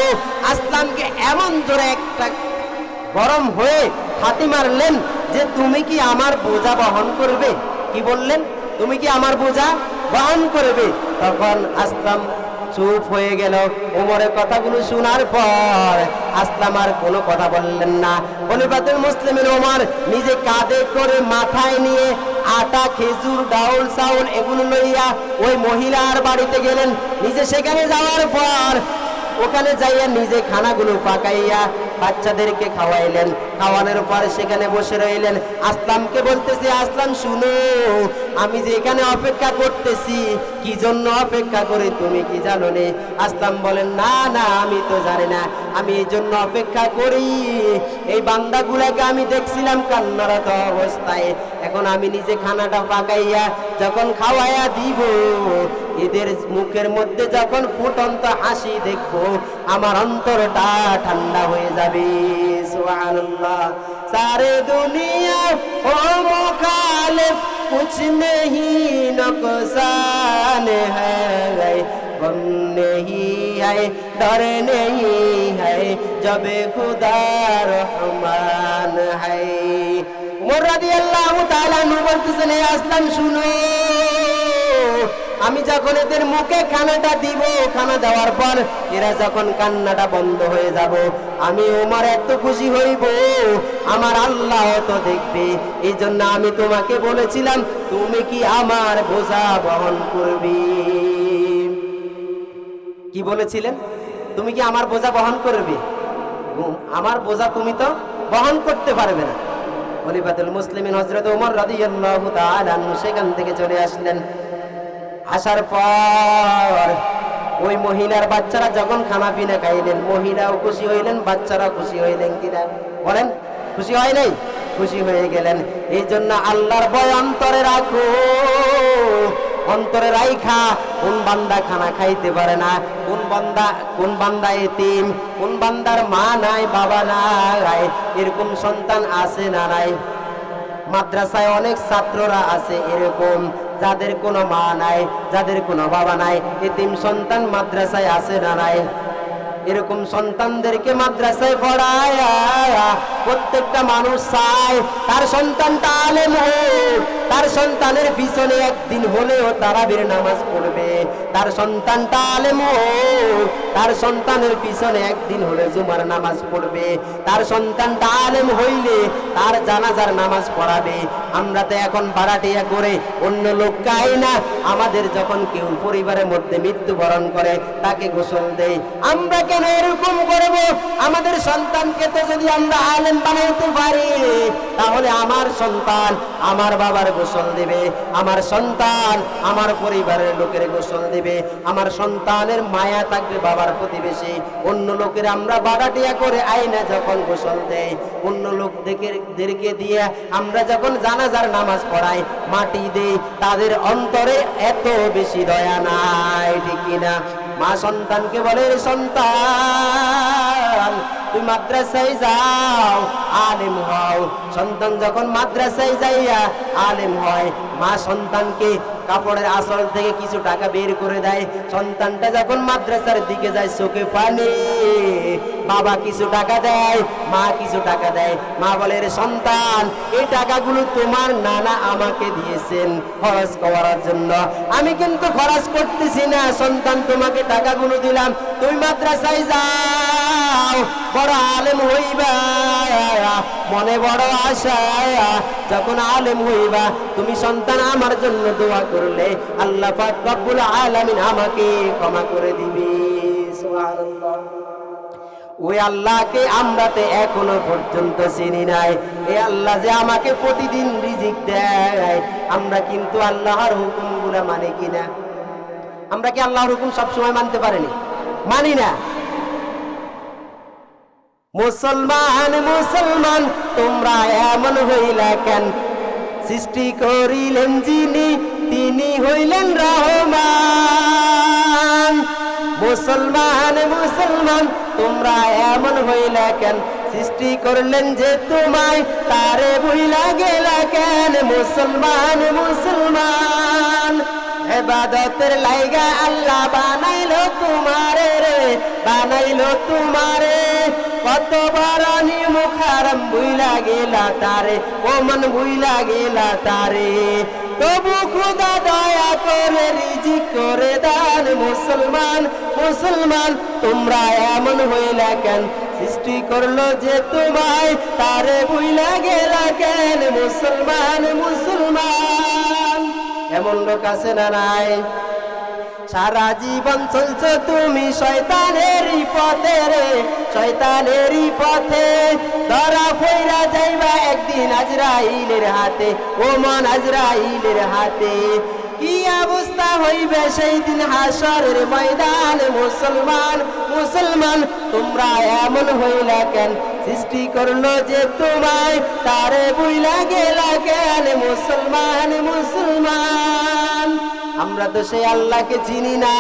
আসলামকে এমন জোরে একটা গরম হয়ে হাতি মারলেন যে, তুমি কি আমার বোঝা বহন করবে? কি বললেন? তুমি কি আমার বোঝা বহন করবে? তখন আসলাম চুপ হয়ে গেল। ওমরের কথাগুলো শোনার পর আসলাম আর কোনো কথা বললেন না। খলিফাতুল মুসলিমিন ওমর নিজে কাঁধে করে মাথায় নিয়ে আটা, খেজুর, ডাউল, চাউল এগুলো লইয়া ওই মহিলার বাড়িতে গেলেন। নিজে সেখানে যাওয়ার পর ওখানে যাইয়া নিজে খানাগুলো পাকাইয়া বাচ্চাদেরকে খাওয়াইলেন। খাওয়ানোর পর সেখানে বসে রইলেন। আসলামকে বলতেছে, আসলাম শুনো, আমি যে এখানে অপেক্ষা করতেছি, কি জন্য অপেক্ষা করে তুমি কি জানো নে? আসলাম বলেন, না না, আমি তো জানি না। আমি এই জন্য অপেক্ষা করি, এই বান্দাগুলাকে আমি দেখছিলাম কান্নারত অবস্থায়। এখন আমি নিজে খানাটা পাকাইয়া যখন খাওয়াইয়া দিব, এদের মুখের মধ্যে যখন ফুটন্ত হাসি দেখবো, আমার অন্তরটা ঠান্ডা হয়ে যাবে। সুবহানাল্লাহ। সারে দুনিয়া ও মুখালিফ कुछ नहीं नुकसान है, गम नहीं है, डर नहीं है, जब खुदा रहमान है। उमर রাদিয়াল্লাহু তাআলা আনহু বলতেছেন, হে আসলাম শুনো, আমি যখন এদের মুখে খানাটা দিব, খানা দেওয়ার পর এরা যখন কান্নাটা বন্ধ হয়ে যাব, আমি ওমর এত খুশি হইব, আমার আল্লাহ তো দেখবে। এই জন্য আমি তোমাকে বলেছিলাম, তুমি কি আমার বোঝা বহন করবে? কি বলেছিলেন? তুমি কি আমার বোঝা বহন করবে? আমার বোঝা তুমি তো বহন করতে পারবে না। খলিফাতুল মুসলিমিন হযরত ওমর রাদিয়াল্লাহু তাআলা আনহু সেখান থেকে চলে আসলেন। আসার পর ওই মহিলার বাচ্চারা যখন খানা পিনা খাইলেন, মহিলাও খুশি হইলেন, বাচ্চারাও খুশি হইলেন। কিনা বলেন? খুশি হয় নাই? খুশি হয়ে গেলেন। এই জন্য আল্লাহর ভয় অন্তরে রাখো। অন্তরে রাইখা কোন বান্দা খানা খাইতে পারে না, কোন বান্দা এতিম, কোন বান্দার মা নাই, বাবা নাই, এরকম সন্তান আছে না নাই? মাদ্রাসায় অনেক ছাত্ররা আছে এরকম, যাদের কোনো মা নাই, যাদের কোনো বাবা নাই, এতিম সন্তান মাদ্রাসায় আছে না নাই? এরকম সন্তানদেরকে মাদ্রাসায় পড়ায় প্রত্যেকটা মানুষ চায় তার সন্তানটা আলেম হোক, তার সন্তানের পিছনে একদিন হলেও তারাবির নামাজ পড়বে, তার সন্তানটা আলেম হোক, তার সন্তানের পিছনে একদিন হলে জুমার নামাজ পড়বে, তার সন্তানটা আলেম হইলে তার জানাজার নামাজ পড়াবে। আমরা তো এখন ভাড়াটিয়া করে অন্য লোক গাই না, আমাদের যখন কেউ পরিবারের মধ্যে মৃত্যুবরণ করে তাকে গোসল দেই। আমরা কেন এরকম করব? আমাদের সন্তানকে তো যদি আমরা আলেম বানাইতে পারি, তাহলে আমার সন্তান আমার বাবার গোসল দেবে, আমার সন্তান আমার পরিবারের লোকের গোসল দেবে, আমার সন্তানের মায়া থাকবে বাবার প্রতিবেশী। অন্য লোকের আমরা বাড়াটিয়া করে আইনা যখন গোসল দেয়, অন্য লোকদেরকে দিয়ে আমরা যখন জানাজার নামাজ পড়াই, মাটি দেই, তাদের অন্তরে এত বেশি দয়া নাই, ঠিক কিনা? মা সন্তানকে বলে, সন্তান তুই মাদ্রাসায় যাও, আলেম হও। সন্তান যখন মাদ্রাসায় যাইয়া আলেম হয়, মা সন্তানকে কাপড়ের আসল থেকে কিছু টাকা বের করে দেয়। সন্তানটা যখন মাদ্রাসার দিকে যায়, চোখে পানি, বাবা কিছু টাকা দেয়, মা কিছু টাকা দেয়। মা বলে, রে সন্তান, এই টাকাগুলো তোমার নানা আমাকে দিয়েছেন খরচ করার জন্য, আমি কিন্তু খরচ করতেছি না। সন্তান, তোমাকে টাকাগুলো দিলাম, তুই মাদ্রাসায় যাও, বড় আলেম হইবা, মনে বড় আশা, যখন আলেম হইবা তুমি সন্তান আমার জন্য দোয়া করলে আল্লাহ পাক রব্বুল আলামিন আমাকে ক্ষমা করে দিবে। সুবহানাল্লাহ। ওই আল্লাহকে আমরা তো এখনো পর্যন্ত চিনি নাই। এই আল্লাহ যে আমাকে প্রতিদিন রিজিক দেয়, আমরা কিন্তু আল্লাহর হুকুমগুলো মানি কিনা? আমরা কি আল্লাহর হুকুম সবসময় মানতে পারিনি? মানি না। মুসলমান মুসলমান তোমরা এমন হইলা কেন? সৃষ্টি করিলেন যিনি, তিনি হইলেন রহমান। মুসলমান মুসলমান তোমরা এমন হইলা কেন? সৃষ্টি করলেন যে তোমায়, তারে ভুইলা গেলা কেন? মুসলমান মুসলমান ইবাদতের লাইগা আল্লাহ বানাইলো তোমারে রে, বানাইলো তোমারে। কত বারানি মুখারম ভুইলা গেলা তারে, ও মন ভুইলা গেলা তারে। তবু খোদা দয়া করে রিজিক করে দান। মুসলমান মুসলমান তোমরা এমন হইলা কেন, সৃষ্টি করলো যে তোমায় তারে ভুইলা গেলা কেন। মুসলমান মুসলমান এমন লোক আছে না নাই? সারা জীবন চলছো তুমি শয়তানেরই পথে রে, শয়তানেরই পথে। ধরা ফইরা যাইবা একদিন আজরাইলের হাতে, ও মন আজরাইলের হাতে। কি অবস্থা হইবে সেই দিন হাসরের ময়দানে। মুসলমান মুসলমান তোমরা এমন হইলা কেন, সৃষ্টি করলো যে তোমায় তারে বুইলা গেলা কেন। মুসলমান মুসলমান আমরা তো সেই আল্লাহকে চিনি না।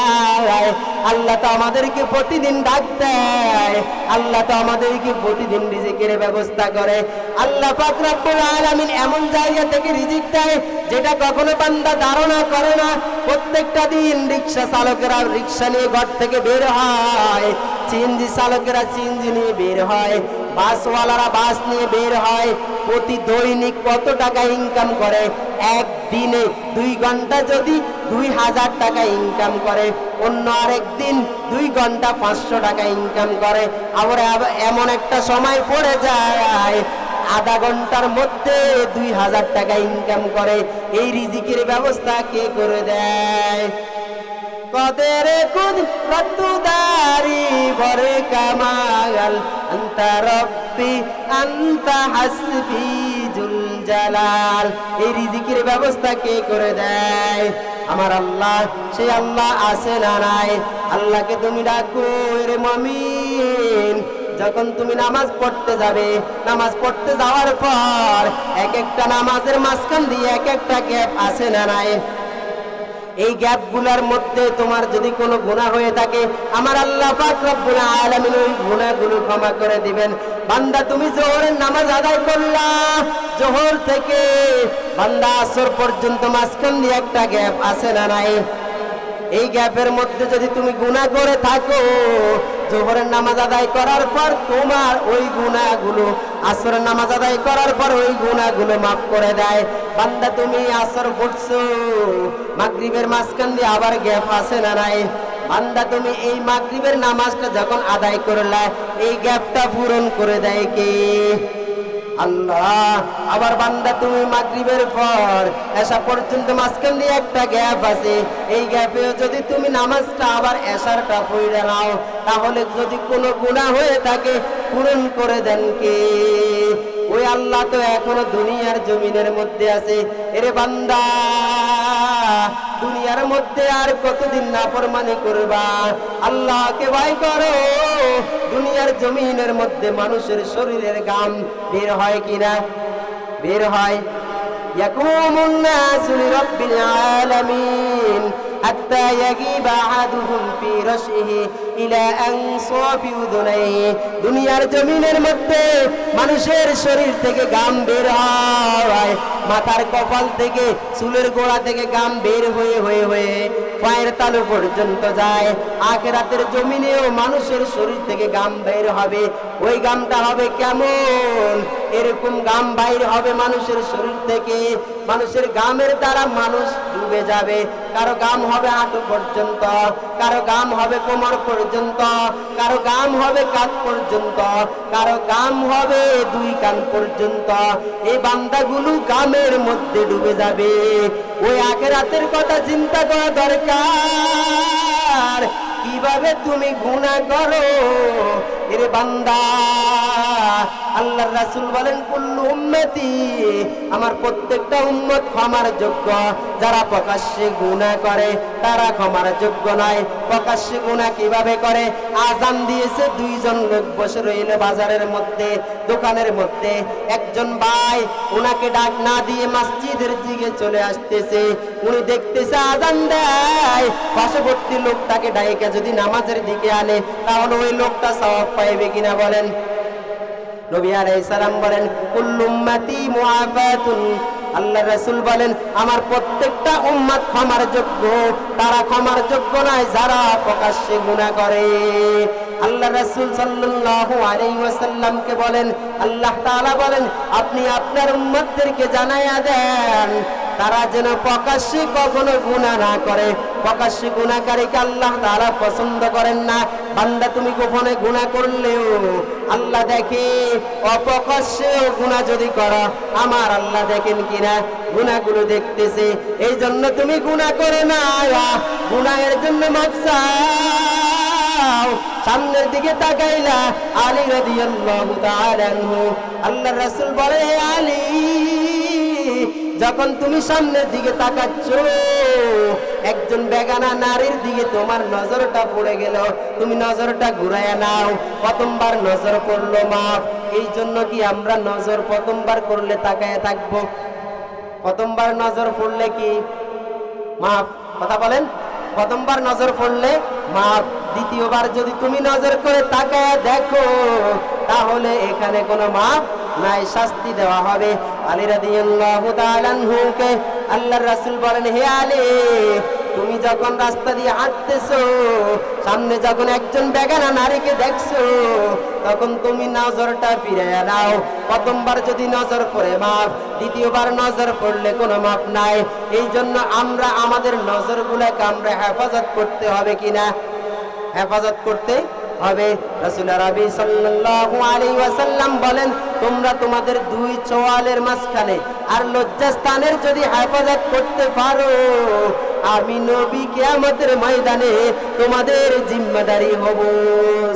আল্লাহ তো আমাদেরকে প্রতিদিন ডাক দেয়, আল্লাহ তো আমাদেরকে প্রতিদিন রিজিকের ব্যবস্থা করে। আল্লাহ পাক রব্বুল আলামিন এমন জায়গা থেকে রিজিক দেয় যেটা কখনো বান্দা ধারণা করে না। প্রত্যেকটা দিন রিক্সা চালকেরা রিক্সা নিয়ে ঘর থেকে বের হয়, সিএনজি চালকেরা সিএনজি নিয়ে বের হয়, বাসওয়ালারা বাস নিয়ে বের হয়। প্রতি দৈনিক কত টাকা ইনকাম করে? একদিনে 2 ঘন্টা যদি 2000 টাকা ইনকাম করে, অন্য আরেক দিন 2 ঘন্টা 500 টাকা ইনকাম করে। আবার এমন একটা সময় পড়ে যায় আধা ঘন্টার মধ্যে 2000 টাকা ইনকাম করে। এই রিজিকের ব্যবস্থা কে করে দেয়? কদের কুদরতদারি বরে কামাল, আনতা রব্বি আনতা হাসবি জুল জালাল। এই রিজিকের ব্যবস্থা কে করে দেয়? আমার আল্লাহ। সেই আল্লাহ আছে না নাই? আল্লাহকে তুমি ডাকো, রে মুমিন। যখন তুমি নামাজ পড়তে যাবে, নামাজ পড়তে যাওয়ার পর এক একটা নামাজের মাঝখান দিয়ে এক একটা গ্যাপ আছে না নাই? এই গ্যাপগুলোর মধ্যে তোমার যদি কোনো গুনাহ হয়ে থাকে, আমার আল্লাহ পাক রব্বুল আলামিন ওই গুনাহগুলো ক্ষমা করে দিবেন। বান্দা তুমি জোহরের নামাজ আদায় করলা, জোহর থেকে বান্দা আসর পর্যন্ত মাঝখান দিয়ে একটা গ্যাপ আছে না নাই? এই গ্যাপের মধ্যে যদি তুমি গুনাহ করে থাকো, জোহরের নামাজ আদায় করার পর তোমার ওই গুনাহগুলো আসরের নামাজ আদায় করার পর ওই গুনাহগুলো মাফ করে দেয়। বান্দা তুমি আসর পড়ছো, মাগরিবের মাঝখান দিয়ে আবার গ্যাপ আছে না নাই? বান্দা তুমি এই মাগরিবের নামাজটা যখন আদায় করলা, এই গ্যাপটা পূরণ করে দেয় কে? আল্লাহ। আবার বান্দা তুমি মাগরিবের পর এশা পর্যন্ত মাঝখান দিয়ে একটা গ্যাপ আছে, এই গ্যাপেও যদি তুমি নামাজটা আবার এশারটা পড়ে নাও, তাহলে যদি কোনো গুনাহ হয়ে থাকে পূরণ করে দেন কে? ওই আল্লাহ তো এখনো দুনিয়ার জমিনের মধ্যে আছে। এরে বান্দা, দুনিয়ার মধ্যে আর কতদিন নাফরমানি করবা? আল্লাহকে ভয় করো। দুনিয়ার জমিনের মধ্যে মানুষের শরীরের ঘাম বের হয় কিনা? বের হয়। ইয়াকুমুন নাসু লিরাব্বিল আলামিন হাত্তা ইয়াগিবা আহাদুহুম ফি রাশিহি ইলা আনসাফি উযুনাইহি। দুনিয়ার জমিনের মধ্যে মানুষের শরীর থেকে ঘাম বের হয়, মাথার কপাল থেকে চুলের গোড়া থেকে ঘাম বের হয়ে হয়ে হয়ে পায়ের তালু পর্যন্ত যায়। আখিরাতের জমিনেও মানুষের শরীর থেকে ঘাম বের হবে। ওই ঘামটা হবে কেমন? এরকম ঘাম বাইর হবে মানুষের শরীর থেকে। মানুষের ঘামের দ্বারা মানুষ ডুবে যাবে। কারো ঘাম হবে হাঁটু পর্যন্ত, কারো ঘাম হবে কোমর পর্যন্ত, কারো ঘাম হবে কাঁধ পর্যন্ত, কারো ঘাম হবে 2 কান পর্যন্ত। এই বান্দাগুলো ঘামের মধ্যে ডুবে যাবে। ওই আখিরাতের কথা চিন্তা করা দরকার। কিভাবে তুমি গুনাহ করো? এরে বান্দা, আল্লাহর রাসূল বলেন কুল্লু উম্মতি, আমার প্রত্যেকটা উম্মত ক্ষমার যোগ্য। যারা প্রকাশ্যে গুনাহ করে তারা ক্ষমার যোগ্য নয়। প্রকাশ্যে গুনাহ কিভাবে করে? আযান দিয়েছে, 2 জন লোক বসে রইল বাজারের মধ্যে, দোকানের মধ্যে। একজন ভাই ওনাকে ডাক না দিয়ে মসজিদের দিকে চলে আসতেছে। উনি দেখতেছে আযান দেয়, পার্শ্ববর্তী লোকটাকে ডাইকা যদি নামাজের দিকে আনে, তাহলে ওই লোকটা সওয়াব পাইবে কিনা বলেন? নবী আলাইহিস সালাম বলেন কুল্লু উম্মতি মুআফাতুন। আল্লাহ রাসূল বলেন আমার প্রত্যেকটা উম্মত ক্ষমার যোগ্য। তারা ক্ষমার যোগ্য নয় যারা প্রকাশ্যে গুনাহ করে। আল্লাহ রাসূল সাল্লাল্লাহু আলাইহি ওয়াসাল্লামকে বলেন, আল্লাহ তাআলা বলেন আপনি আপনার উম্মতদেরকে জানায়া দেন তারা যেন প্রকাশ্যে কখনো গুনাহ না করে। প্রকাশ্যে গুনাহকারীকে আল্লাহ তাআলা পছন্দ করেন না। বান্দা তুমি গোপনে গুনাহ করলেও আল্লাহ দেখে, অপ্রকাশ্যেও গুনাহ যদি করো আমার আল্লাহ দেখেন কিনা, গুনাহগুলো দেখতেছে। এই জন্য তুমি গুনাহ করে না, গুনাহের জন্য মাফ চাও। সামনের দিকে তাকাইলা, আলী রাদিয়াল্লাহু তাআলা আনহু, আল্লাহর রাসূল বলে, হে আলী, যখন তুমি সামনের দিকে তাকাচ্ছ, একজন বেগানা নারীর দিকে তোমার নজরটা পড়ে গেল, তুমি নজরটা ঘুরাইয়া নাও। প্রথমবার নজর পড়লো মাফ। এই জন্য কি আমরা নজর প্রথমবার করলে তাকায়া থাকবো? প্রথমবার নজর পড়লে কি মাফ? কথা বলেন। প্রথমবার নজর পড়লে মাফ। দ্বিতীয়বার যদি তুমি নজর করে তাকায়া দেখো, তাহলে এখানে কোনো মাফ নাই, শাস্তি দেওয়া হবে। আলী রাদিয়াল্লাহু তাআলা আনহুকে আল্লাহর রাসূল বলেন, হে আলী, তুমি যখন রাস্তা দিয়ে হাঁটতেছো, সামনে যখন একজন বেগানা নারীকে দেখছো, তখন তুমি নজরটা ফিরাইয়া নাও। প্রথমবার যদি নজর পড়ে মাফ, দ্বিতীয়বার নজর পড়লে কোনো মাফ নাই। এই জন্য আমরা আমাদের নজরগুলোকে আমরা হেফাজত করতে হবে কিনা? হেফাজত করতে হবে। রাসূল আরবি সাল্লাল্লাহু আলাইহি ওয়াসাল্লাম বলেন, তোমরা তোমাদের দুই চোয়ালের মাঝখানে আর লজ্জাস্থানের যদি হেফাজত করতে পারো, আমি নবী কিয়ামতের ময়দানে তোমাদের জিম্মাদারি হব।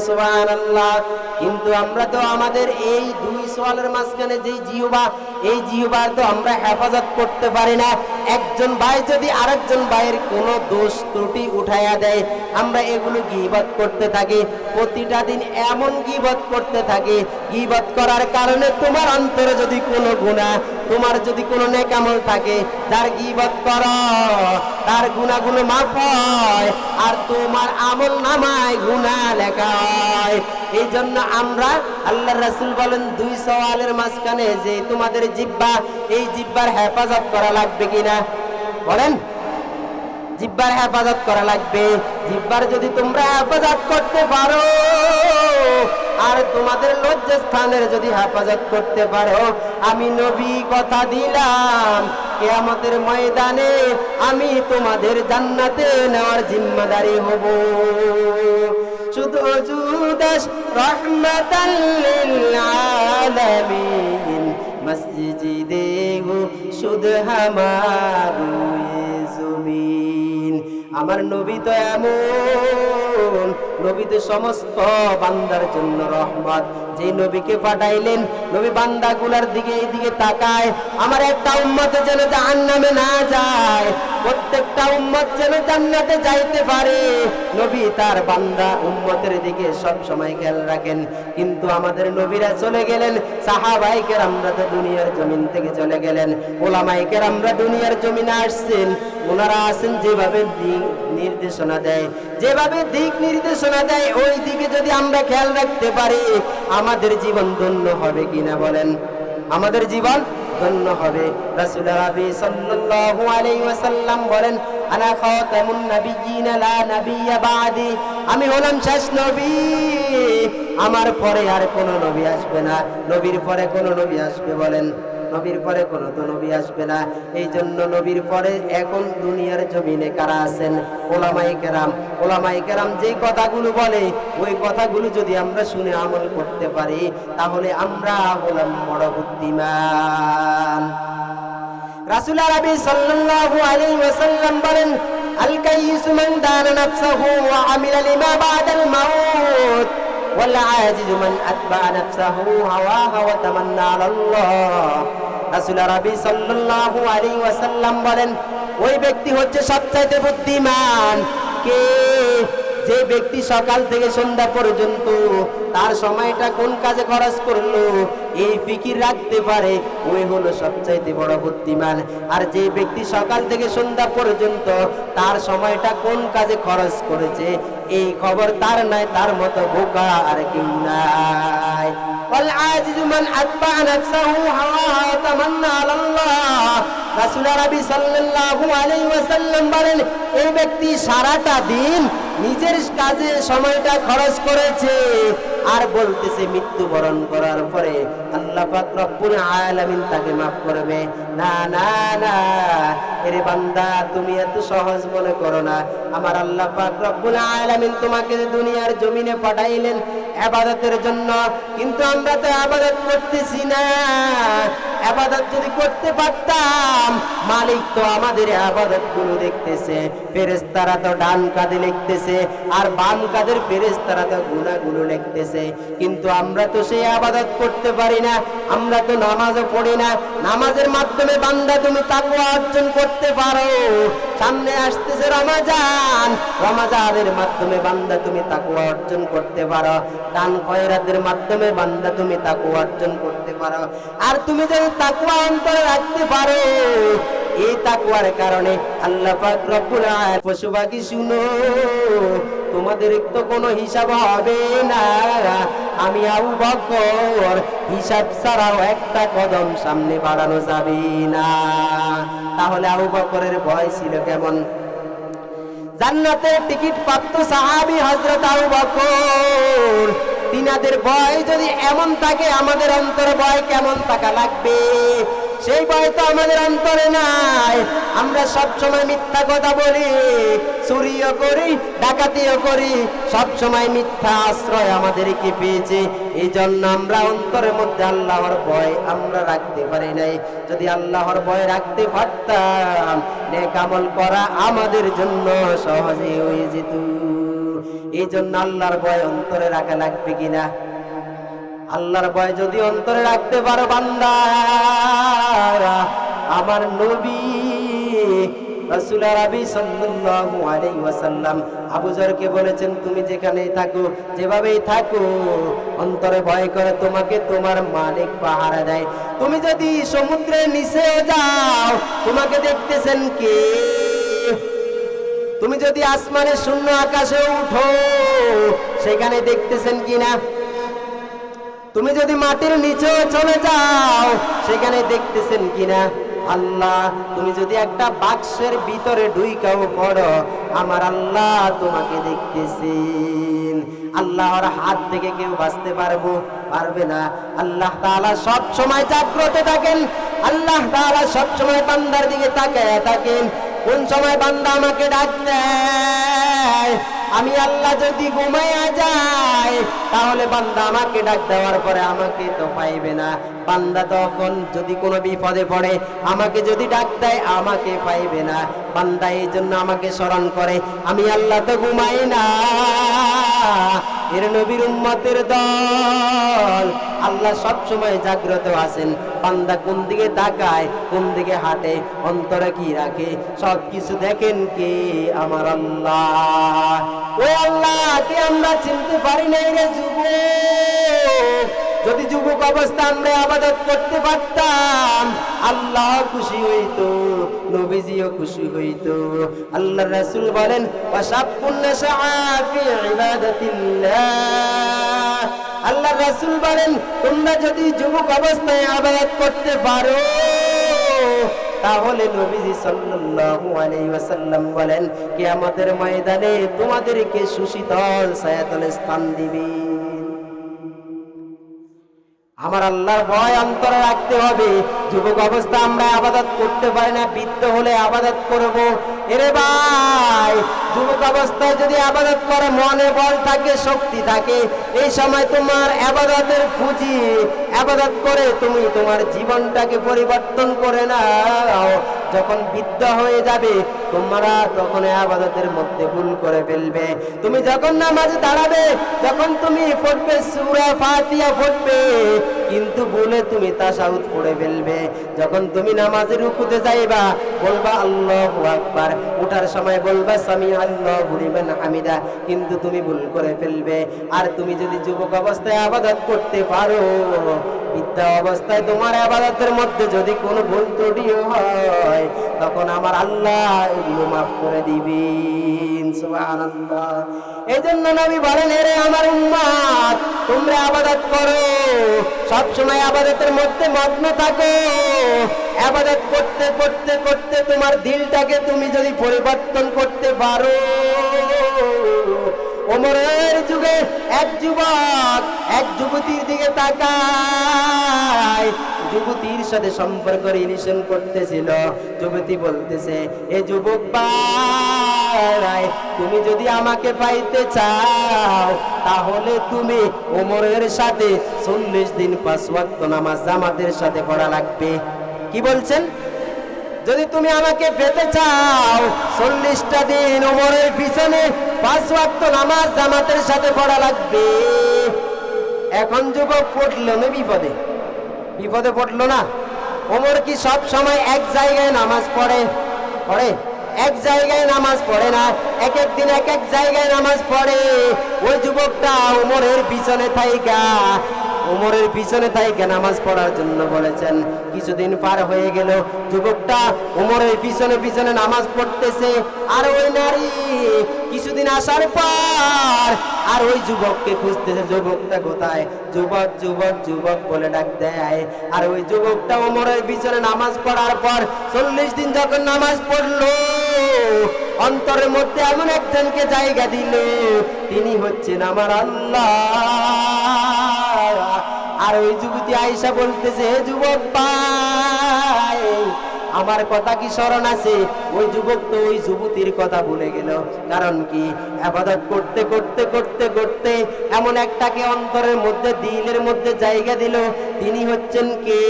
সুবহানাল্লাহ। কিন্তু আমরা তো আমাদের এই দুই চোয়ালের মাঝখানে যেই জিহ্বা, এই জিহ্বার তো আমরা হেফাজত করতে পারি না। একজন ভাই যদি আরেকজন ভাইয়ের কোনো দোষ ত্রুটি উঠাইয়া দেয়, আমরা এগুলো গীবত করতে থাকি। প্রতিটা দিন এমন গীবত করতে থাকি, গীবত করার কারণে তোমার অন্তরে যদি কোনো গুনাহ, তোমার যদি কোনো নেক আমল থাকে, যার গীবত করো তার গুনাহগুলো মাফ হয়, আর তোমার আমল নামায় গুনাহ লেখা হয়। এই জন্য আমরা, আল্লাহর রাসূল বলেন, দুই সওয়ালের মাঝখানে যে তোমাদের জিহ্বা, এই জিহ্বার হেফাজত করা লাগবে কিনা বলেন? জিহ্বার হেফাজত করা লাগবে। জিহ্বার যদি তোমরা হেফাজত করতে পারো, আর তোমাদের লজ্জাস্থানের যদি হেফাজত করতে পারো, আমি নবী কথা দিলাম, কিয়ামতের ময়দানে আমি তোমাদের জান্নাতে নেওয়ার জিম্মাদারি হব। শুধু জুদাস রহমাতাল লিল আলামিন, মসজিদে গো শুধু হামারু জমিন। আমার নবী তো এমন, নবী তো সমস্ত বান্দার জন্য রহমত। যে নবীকে পাঠাইলেন, নবী বান্দাগুলার দিকে এইদিকে তাকায়, আমার একটা উম্মত যেন জাহান্নামে না যায়, প্রত্যেকটা উম্মত যেন জান্নাতে যাইতে পারে। নবী তার বান্দা উম্মতের দিকে সব সময় খেয়াল রাখেন। কিন্তু আমাদের নবীরা চলে গেলেন, সাহাবায়ে কেরামরা তো দুনিয়ার জমিন থেকে চলে গেলেন, ওলামায়ে কেরামরা দুনিয়ার জমিনে আসছেন। ওনারা আছেন যেভাবে দিক নির্দেশনা দেয়, যেভাবে দিক নির্দেশনা দেয়, ওই দিকে যদি আমরা খেয়াল রাখতে পারি, আমাদের জীবন ধন্য হবে কিনা বলেন? আমাদের জীবন ধন্য হবে। রাসূল আরবি সাল্লাল্লাহু আলাইহি ওয়াসাল্লাম বলেন, আনা খাতামুন নাবিয়্যিনা লা নাবিয়্যা বাদি, আমি হলাম শেষ নবী, আমার পরে আর কোনো নবী আসবে না। নবীর পরে কোনো নবী আসবে বলেন? নবীর পরে কোনো তো নবী আসবে না। এই জন্য নবীর পরে এখন দুনিয়ার জমিনে কারা আছেন? ওলামায়ে কেরাম। ওলামায়ে কেরাম যেই কথাগুলো বলে, ওই কথাগুলো যদি আমরা শুনে আমল করতে পারি, তাহলে আমরা হলাম বড় বুদ্ধিমান। রাসূল আরবি সাল্লাল্লাহু আলাইহি ওয়াসাল্লাম বলেন, আল কাইয়িসু মান দানা নাফসাহু ওয়া আমিলা লিমা বাদাল মাউত, ওয়াল আজিজু মান আতবা'a নাফসাহু হাওয়াহা ওয়া তামান্না আলাল্লাহ। রাসূল আরবি সাল্লাল্লাহু আলাইহি ওয়াসাল্লাম বলেন, ওই ব্যক্তি হচ্ছে সবচাইতে বুদ্ধিমান কে? যে ব্যক্তি সকাল থেকে সন্ধ্যা পর্যন্ত তার সময়টা কোন কাজে খরচ করলো এই ফিকির রাখতে পারে, ওই হলো সবচাইতে বড় বুদ্ধিমান। আর যে ব্যক্তি সকাল থেকে সন্ধ্যা পর্যন্ত তার সময়টা কোন কাজে খরচ করেছে এই খবর তার নাই, তার মতো বোকা আর কেউ নাই। ওয়াল আজিজু মান আতবা'a নাফসাহু হাওয়াহা ওয়া তামান্না আলাল্লাহ। রাসূল আরবি সাল্লাল্লাহু আলাইহি ওয়াসাল্লাম বলেন, এই ব্যক্তি সারাটা দিন নিজের কাজে সময়টা খরচ করেছে, আর বলতেছে মৃত্যুবরণ করার পরে আল্লাহ পাক রব্বুল আলামিন তাকে মাফ করবে। না না না, এরে বান্দা তুমি এত সহজ মনে করো না। আমার আল্লাহ পাক রব্বুল আলামিন তোমাকে দুনিয়ার জমিনে পাঠাইলেন ইবাদতের জন্য, কিন্তু আমরা তো ইবাদত করতেছি না। ইবাদত যদি করতে পারতাম, মালিক তো আমাদের ইবাদত গুলো দেখতেছে। ফেরেশতারা তো ডান কাঁধে লিখতেছে, আর বাম কাঁধের ফেরেশতারা তো গুনাহগুলো লিখতেছে, কিন্তু আমরা তো সেই ইবাদত করতে পারি না। আমরা তো নামাজও পড়ি না। নামাজের মাধ্যমে বান্দা তুমি তাকওয়া অর্জন করতে পারো। সামনে আসতেছে রমজান, রমজানের মাধ্যমে বান্দা তুমি তাকওয়া অর্জন করতে পারো। দান খয়রাতের মাধ্যমে বান্দা তুমি তাকওয়া অর্জন করতে পারো। আর তুমি যদি তাকওয়া অন্তরে রাখতে পারো, এই তাকওয়ার কারণে আল্লাহ পাক রব্বুল আলামিন, পশু পাখি শুনো, তোমাদের তো কোনো হিসাব হবে না। আমি আবু বকর, হিসাব ছাড়াও একটা কদম সামনে বাড়ানো যাবে না। তাহলে আবু বকরের ভয় ছিল কেমন? জান্নাতের টিকিট প্রাপ্ত সাহাবী হযরত আবু বকর, তিনাদের ভয় যদি এমন থাকে, আমাদের অন্তরে ভয় কেমন থাকা লাগবে? সেই ভয় তো আমাদের অন্তরে নাই। আমরা সব সময় মিথ্যা কথা বলি, চুরিও করি, ডাকাতিও করি, সব সময় মিথ্যা আশ্রয় আমাদেরকে পেয়েছে। এই জন্য আমরা অন্তরের মধ্যে আল্লাহর ভয় আমরা রাখতে পারি নাই। যদি আল্লাহর ভয় রাখতে পারতাম, নেক আমল করা আমাদের জন্য সহজে হয়ে যেত। এই জন্য আল্লাহর ভয় অন্তরে রাখা লাগবে কিনা? আল্লাহর ভয় যদি অন্তরে রাখতে পারো বান্দা, আমার নবী রাসূল আরবি সাল্লাল্লাহু আলাইহি ওয়াসাল্লাম আবু যরকে বলেছেন, তুমি যেখানেই থাকো, যেভাবেই থাকো, অন্তরে ভয় করে তোমাকে তোমার মালিক পাহারা দেয়। তুমি যদি সমুদ্রের নিচেও যাও, তোমাকে দেখতেছেন কে? তুমি যদি আসমানে শূন্য আকাশে উঠো, সেখানে দেখতেছেন কিনা? তুমি যদি মাটির নিচেও চলে যাও, সেখানে দেখতেছেন কিনা আল্লাহ? তুমি যদি একটা বাক্সের ভিতরে ঢুইকাও পড়ো, আমার আল্লাহ তোমাকে দেখতেছেন। আল্লাহর হাত থেকে কেউ বাঁচতে পারবে না। আল্লাহ তাআলা সব সময় জাগ্রত থাকেন। আল্লাহ তাআলা সব সময় বান্দার দিকে তাকায় থাকেন। কোন সময় বান্দা আমাকে ডাক দেয়, আমি আল্লাহ যদি ঘুমাইয়া যাই, তাহলে বান্দা আমাকে ডাক দেওয়ার পরে আমাকে তো পাইবে না। বান্দা তখন যদি কোনো বিপদে পড়ে, আমাকে যদি ডাক দেয়, আমাকে পাইবে না। বান্দা এই জন্য আমাকে স্মরণ করে, আমি আল্লাহ তো ঘুমাই না। এর নবীর উম্মতের দল, আল্লাহ সব সময় জাগ্রত আছেন। বান্দা কোন দিকে তাকায়, কোন দিকে হাঁটে, অন্তরে কি রাখে, সব কিছু দেখেন কে? আমার আল্লাহ। ওই আল্লাহকে আমরা চিনতে পারি নাই রে যুবক। যদি যুবক অবস্থা আমরা ইবাদত করতে পারতাম, আল্লাহ খুশি হইতো, নবীজিও খুশি হইতো। আল্লাহর রাসূল বলেন, ওয়াশাবুন নাশআ ফি ইবাদাতিল্লাহ। আল্লাহর রাসূল বলেন, তোমরা যদি যুবক অবস্থায় ইবাদত করতে পারো, তাহলে নবীজি সাল্লাল্লাহু আলাইহি ওয়াসাল্লাম বলেন, কিয়ামতের ময়দানে তোমাদেরকে সুশীতল ছায়াতলে স্থান দিবে। আমার আল্লাহর ভয় অন্তরে রাখতে হবে। যুবক অবস্থা আমরা ইবাদত করতে পারি না, বৃদ্ধ হলে ইবাদত করব। এরে ভাই, যুবক অবস্থায় যদি ইবাদত করে, মনে বল থাকে, শক্তি থাকে, এই সময় তোমার ইবাদতের পুঁজি, ইবাদত করে তুমি তোমার জীবনটাকে পরিবর্তন করে নাও। যখন বৃদ্ধ হয়ে যাবে, তোমরা তখন ইবাদতের মধ্যে ভুল করে ফেলবে। তুমি যখন নামাজে দাঁড়াবে, যখন তুমি পড়বে সূরা ফাতিহা পড়বে, কিন্তু ভুলে তুমি তাশাহুদ পড়ে ফেলবে। যখন তুমি নামাজের রুকুতে যাইবা, বলবা আল্লাহু আকবার, ওঠার সময় বলবা সামি আল্লাহু লিমান হামিদা, কিন্তু তুমি ভুল করে ফেলবে। আর তুমি যদি যুবক অবস্থায় ইবাদত করতে পারো, বৃদ্ধ অবস্থায় তোমার ইবাদতের মধ্যে যদি কোনো ভুল ত্রুটিও হয়, তখন আমার আল্লাহ এগুলো মাফ করে দিবেন। সুবহানাল্লাহ। এই জন্য নবী বলেন, এরে আমার উম্মত, তোমরা ইবাদত করো, সব সময় ইবাদতের মধ্যে মগ্ন থাকো। ইবাদত করতে করতে করতে তোমার দিলটাকে তুমি যদি পরিবর্তন করতে পারো, ওমরের যুগে এক যুবক এক যুবতীর দিকে তাকায়, যুবতীর সাথে সম্পর্ক রিলেশন করতেছিল। যুবতী বলতেছে, এ যুবক ভাই, তুমি যদি আমাকে পাইতে চাও তাহলে তুমি ওমরের সাথে 40 দিন 5 ওয়াক্ত নামাজ জামাতের সাথে পড়া লাগবে। কি বলছেন? যদি তুমি আমাকে পেতে চাও 40টা দিন ওমরের পিছনে 5 ওয়াক্ত নামাজ জামাতের সাথে পড়া লাগবে। এখন যুবক পড়লো না বিপদে? বিপদে পড়লো না? ওমর কি সব সময় এক জায়গায় নামাজ পড়ে? এক জায়গায় নামাজ পড়ে না, এক এক দিন এক এক জায়গায় নামাজ পড়ে। ওই যুবকটা ওমরের পিছনে নামাজ পড়ার জন্য বলেছেন। কিছুদিন পার হয়ে গেল, যুবকটা ওমরের পিছনে নামাজ পড়তেছে। আর ওই নারী কিছুদিন আসার পর আর ওই যুবককে খুঁজতেছে, যুবকটা কোথায়, যুবক যুবক যুবক বলে ডাক দেয়। আর ওই যুবকটা ওমরের পিছনে নামাজ পড়ার পর 40 দিন যখন নামাজ পড়লো, অন্তরের মধ্যে এমন একজনকে জায়গা দিল, তিনি হচ্ছেন আমার আল্লাহ। আর ওই যুবতী আয়েশা বলতেছে, হে যুবক ভাই, আমার কথা কি স্মরণ আছে? ওই যুবক তো ওই যুবতীর কথা ভুলে গেল। কারণ কি, ইবাদত করতে করতে করতে করতে এমন একটাকে অন্তরের মধ্যে, দিলের মধ্যে জায়গা দিল, তিনি হচ্ছেন কে?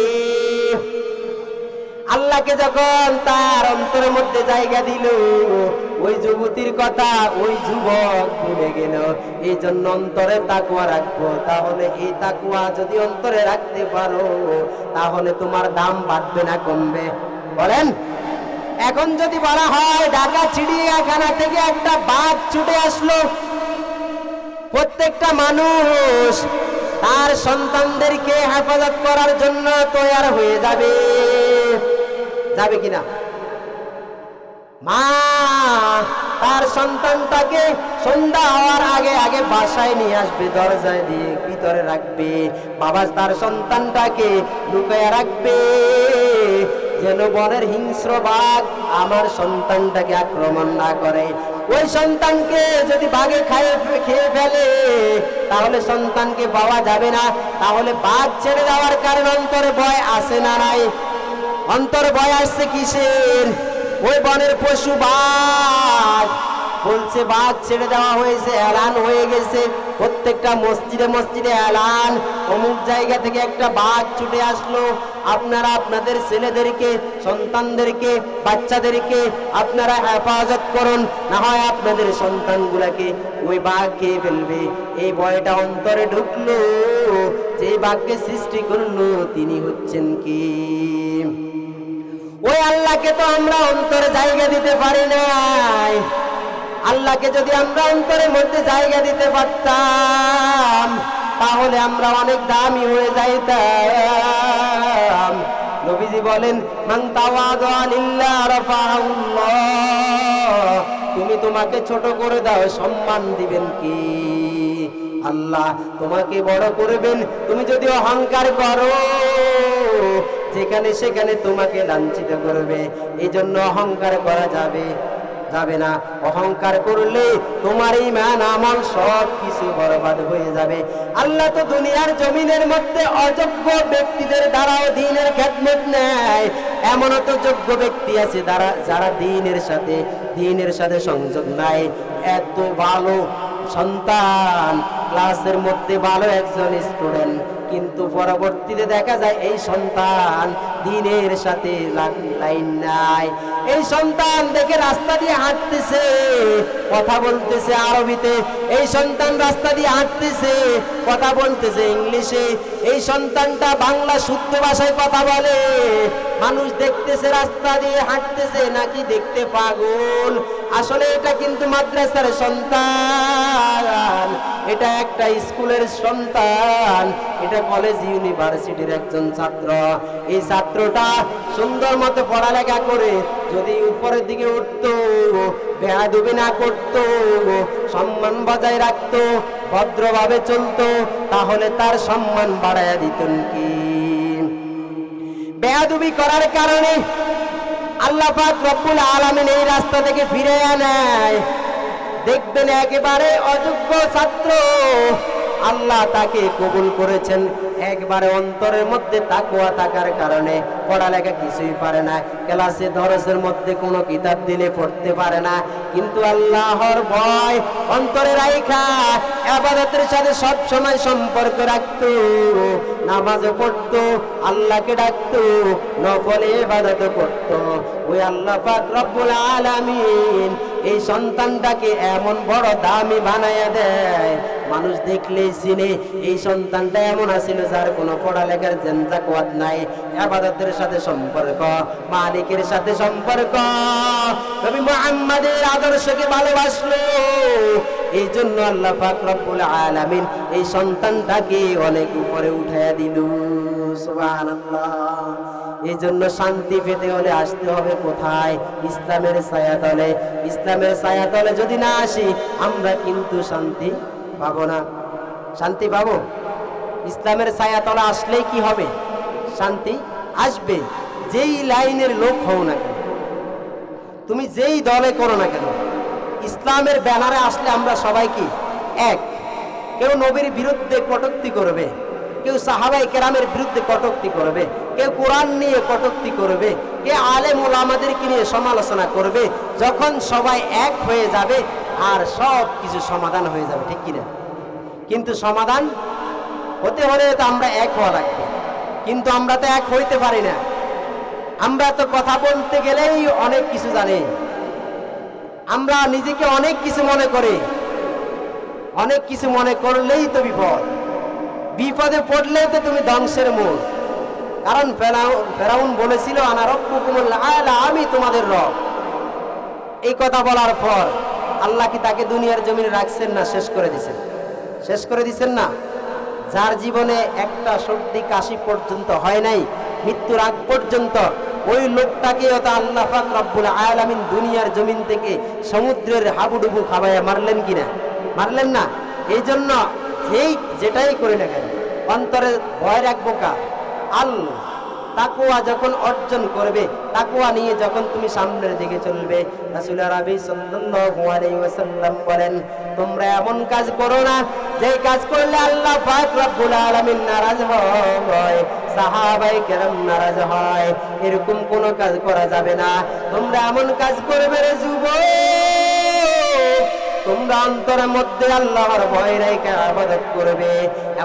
আল্লাহকে যখন তার অন্তরের মধ্যে জায়গা দিল, ওই যুবতীর কথা ওই যুবক ভুলে গেল। এই জন্য অন্তরে তাকওয়া রাখবো। তাহলে এই তাকওয়া যদি অন্তরে রাখতে পারো, তাহলে তোমার দাম বাড়বে না কমবে? বলেন। এখন যদি বলা হয় ঢাকা চিড়িয়াখানা থেকে একটা বাঘ ছুটে আসলো, প্রত্যেকটা মানুষ তার সন্তানদেরকে হেফাজত করার জন্য তৈরি হয়ে যাবে। যাবে কিনা? মা তার সন্তানটাকে সন্ধ্যা হওয়ার আগে আগে বাসায় নিয়ে আসবে, দরজায় দিয়ে ভিতরে রাখবে। বাবা তার সন্তানটাকে লুকায় রাখবে, যেন বনের হিংস্র বাঘ আমার সন্তানটাকে আক্রমণ না করে। ওই সন্তানকে যদি বাঘে খেয়ে ফেলে, তাহলে সন্তানকে পাওয়া যাবে না। তাহলে বাঘ ছেড়ে দেওয়ার কারণে অন্তরে ভয় আসে না? নাই। অন্তরে ভয় আসছে কিসের? ওই বনের পশু বাঘ বলছে, বাঘ ছেড়ে দেওয়া হয়েছে, এলান হয়ে গেছে, প্রত্যেকটা মসজিদে মসজিদে এলান, অমুক জায়গা থেকে একটা বাঘ ছুটে আসলো। আপনারা আপনাদের ছেলেদেরকে, সন্তানদেরকে, বাচ্চাদেরকে আপনারা হেফাজত করুন, না হয় আপনাদের সন্তানগুলাকে ওই বাঘ খেয়ে ফেলবে। এই ভয়টা অন্তরে ঢুকলো। যে বাঘকে সৃষ্টি করলো তিনি হচ্ছেন কি? ওই আল্লাহকে তো আমরা অন্তরে জায়গা দিতে পারি নাই। আল্লাহকে যদি আমরা অন্তরের মধ্যে জায়গা দিতে পারতাম, তাহলে আমরা অনেক দামি হয়ে যাইতাম। নবীজি বলেন, মান তাওয়াদা লিল্লাহ রাফাহুল্লাহ। তুমি তোমাকে ছোট করে দাও, সম্মান দিবেন কি? আল্লাহ তোমাকে বড় করবেন। তুমি যদি অহংকার করো, যেখানে সেখানে তোমাকে লাঞ্ছিত করবে। এই জন্য অহংকার করা যাবে না। অহংকার করলে তোমার ঈমান আমল সব কিছু বরবাদ হয়ে যাবে। আল্লাহ তো দুনিয়ার জমিনের মধ্যে অযোগ্য ব্যক্তিদের দ্বারাও দ্বীনের খেদমত নেয়। এমনও তো যোগ্য ব্যক্তি আছে যারা দ্বীনের সাথে সংযোগ নাই। এত ভালো সন্তান, ক্লাসের মধ্যে ভালো একজন স্টুডেন্ট, কিন্তু পরবর্তীতে দেখা যায় এই সন্তান দ্বীনের সাথে লাইন নাই। এই সন্তান দেখে রাস্তা দিয়ে হাঁটতেছে, কথা বলতেছে আরবিতে। এই সন্তান রাস্তা দিয়ে হাঁটতেছে, কথা বলতেছে ইংলিশে। এই সন্তানটা বাংলা শুদ্ধ ভাষায় কথা বলে। মানুষ দেখতেছে রাস্তা দিয়ে হাঁটতেছে, নাকি দেখতে পাগল? আসলে এটা কিন্তু মাদ্রাসার সন্তান, এটা একটা স্কুলের সন্তান, এটা কলেজ ইউনিভার্সিটির একজন ছাত্র। এই ছাত্রটা সুন্দর মতো পড়ালেখা করে যদি উপরের দিকে উঠতো, বেয়াদবি না করতো, সম্মান বজায় রাখতো, ভদ্রভাবে চলতো, তাহলে তার সম্মান বাড়াইয়া দিতেন কি? বেয়াদবি করার কারণে আল্লাহ পাক রব্বুল আলামিন এই রাস্তা থেকে ফিরে আনায়। দেখবেন একেবারে অযোগ্য ছাত্র, আল্লাহ তাকে কবুল করেছেন একবারে অন্তরের মধ্যে তাকওয়া থাকার কারণে, পড়ালেখা কিছুই পারে না, ক্লাসে দরসের মধ্যে কোনো কিতাব দিলে পড়তে পারে না, কিন্তু আল্লাহর ভয় অন্তরে রাইখা ইবাদতের সাথে সব সময় সম্পর্ক রাখতো, নামাজও পড়তো, আল্লাহকে ডাকতো, নফলে ইবাদত করতো। ওই আল্লাহ পাক রব্বুল আলামিন এই সন্তানটাকে এমন বড় দামি বানায়া দেয়, মানুষ দেখলেই চিনে এই সন্তানটা এমন আছিল যার কোনো পড়ালেখার জেনজাকুয়াত নাই, ইবাদতের সাথে সম্পর্ক, মালিকের সাথে সম্পর্ক, নবী মুহাম্মদের আদর্শকে ভালোবাসলো। এই জন্য আল্লাহ পাক রব্বুল আলামিন এই সন্তানটাকে অনেক উপরে উঠাইয়া দিল। সুবহানাল্লাহ। এই জন্য শান্তি পেতে হলে আসতে হবে কোথায়? ইসলামের ছায়াতলে। ইসলামের ছায়াতলে যদি না আসি আমরা কিন্তু শান্তি পাবো না। শান্তি পাবো? ইসলামের ছায়াতলে আসলেই কি হবে? শান্তি আসবে। যেই লাইনের লোক হও না কেন, তুমি যেই দলে করো না কেন, ইসলামের ব্যানারে আসলে আমরা সবাই কি এক। কেউ নবীর বিরুদ্ধে কটূক্তি করবে, কেউ সাহাবাই কেরামের বিরুদ্ধে কটূক্তি করবে, কেউ কোরআন নিয়ে কটূক্তি করবে, কেউ আলেম ওলামাদেরকে নিয়ে সমালোচনা করবে। যখন সবাই এক হয়ে যাবে আর সব কিছু সমাধান হয়ে যাবে, ঠিক কিনা? কিন্তু সমাধান হতে হলে তো আমরা এক হওয়া লাগবে, কিন্তু আমরা তো এক হইতে পারি না। আমরা তো কথা বলতে গেলেই অনেক কিছু জানি, আমরা নিজেকে অনেক কিছু মনে করি, অনেক কিছু মনে করলেই তো বিপদ, বিপদে পড়লেই তো তুমি ধ্বংসের মূল। কারণ ফেরাউন বলেছিল আনা রব্বুকুমুল আলা, আমি তোমাদের রব। এই কথা বলার পর আল্লাহ কি তাকে দুনিয়ার জমিনে রাখছেন না শেষ করে দিয়েছেন? শেষ করে দিয়েছেন না? যার জীবনে একটা সর্দি কাশি পর্যন্ত হয় নাই, মৃত্যুর আগ পর্যন্ত, ওই লোকটাকে আল্লাহ পাক রব্বুল আলামিন দুনিয়ার জমিন থেকে সমুদ্রের হাবুডুবু খাবাইয়া মারলেন কিনা? মারলেন না? এই জন্য যেটাই করি না কেন অন্তরে ভয় রাখবো কার? আল্লাহ। তাকওয়া যখন অর্জন করবে, তাকওয়া নিয়ে যখন তুমি সামনের দিকে চলবে, রাসূল আরবি সাল্লাল্লাহু আলাইহি ওয়াসাল্লাম বলেন, তোমরা এমন কাজ করো না যে কাজ করলে আল্লাহ পাক রব্বুল আলামিন নারাজ হয়, সাহাবায়ে কেরাম নারাজ হয়। এরকম কোনো কাজ করা যাবে না। তোমরা এমন কাজ করবে রে যুবক, তোমরা অন্তরের মধ্যে আল্লাহর ভয় রেখে ইবাদত করবে,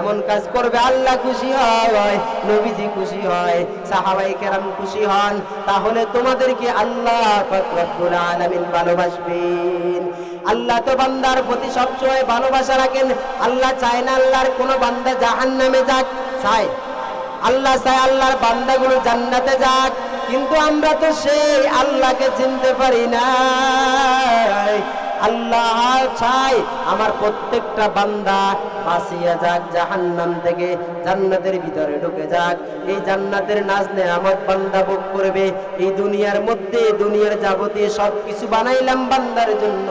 এমন কাজ করবে আল্লাহ খুশি হয়, নবীজি খুশি হয়, সাহাবায়ে কেরাম খুশি হন। তাহলে তোমাদেরকে আল্লাহ পাক রব্বুল আলামিন ভালোবাসবেন। আল্লাহ তো বান্দার প্রতি সবসময় ভালোবাসা রাখেন। আল্লাহ চায় না আল্লাহর কোনো বান্দা জাহান্নামে যাক, চায় আল্লাহ চায় আল্লাহর বান্দাগুলো জান্নাতে যাক। কিন্তু আমরা তো সেই আল্লাহকে চিনতে পারি না। আল্লাহ চাই আমার প্রত্যেকটা বান্দা বাঁচিয়া যাক জাহান্নাম থেকে, জান্নাতের ভিতরে ঢুকে যাক। এই জান্নাতের নাজ নেয়ামত বান্দা ভোগ করবে। এই দুনিয়ার মধ্যে দুনিয়ার যাবতীয় সব কিছু বানাইলাম বান্দার জন্য,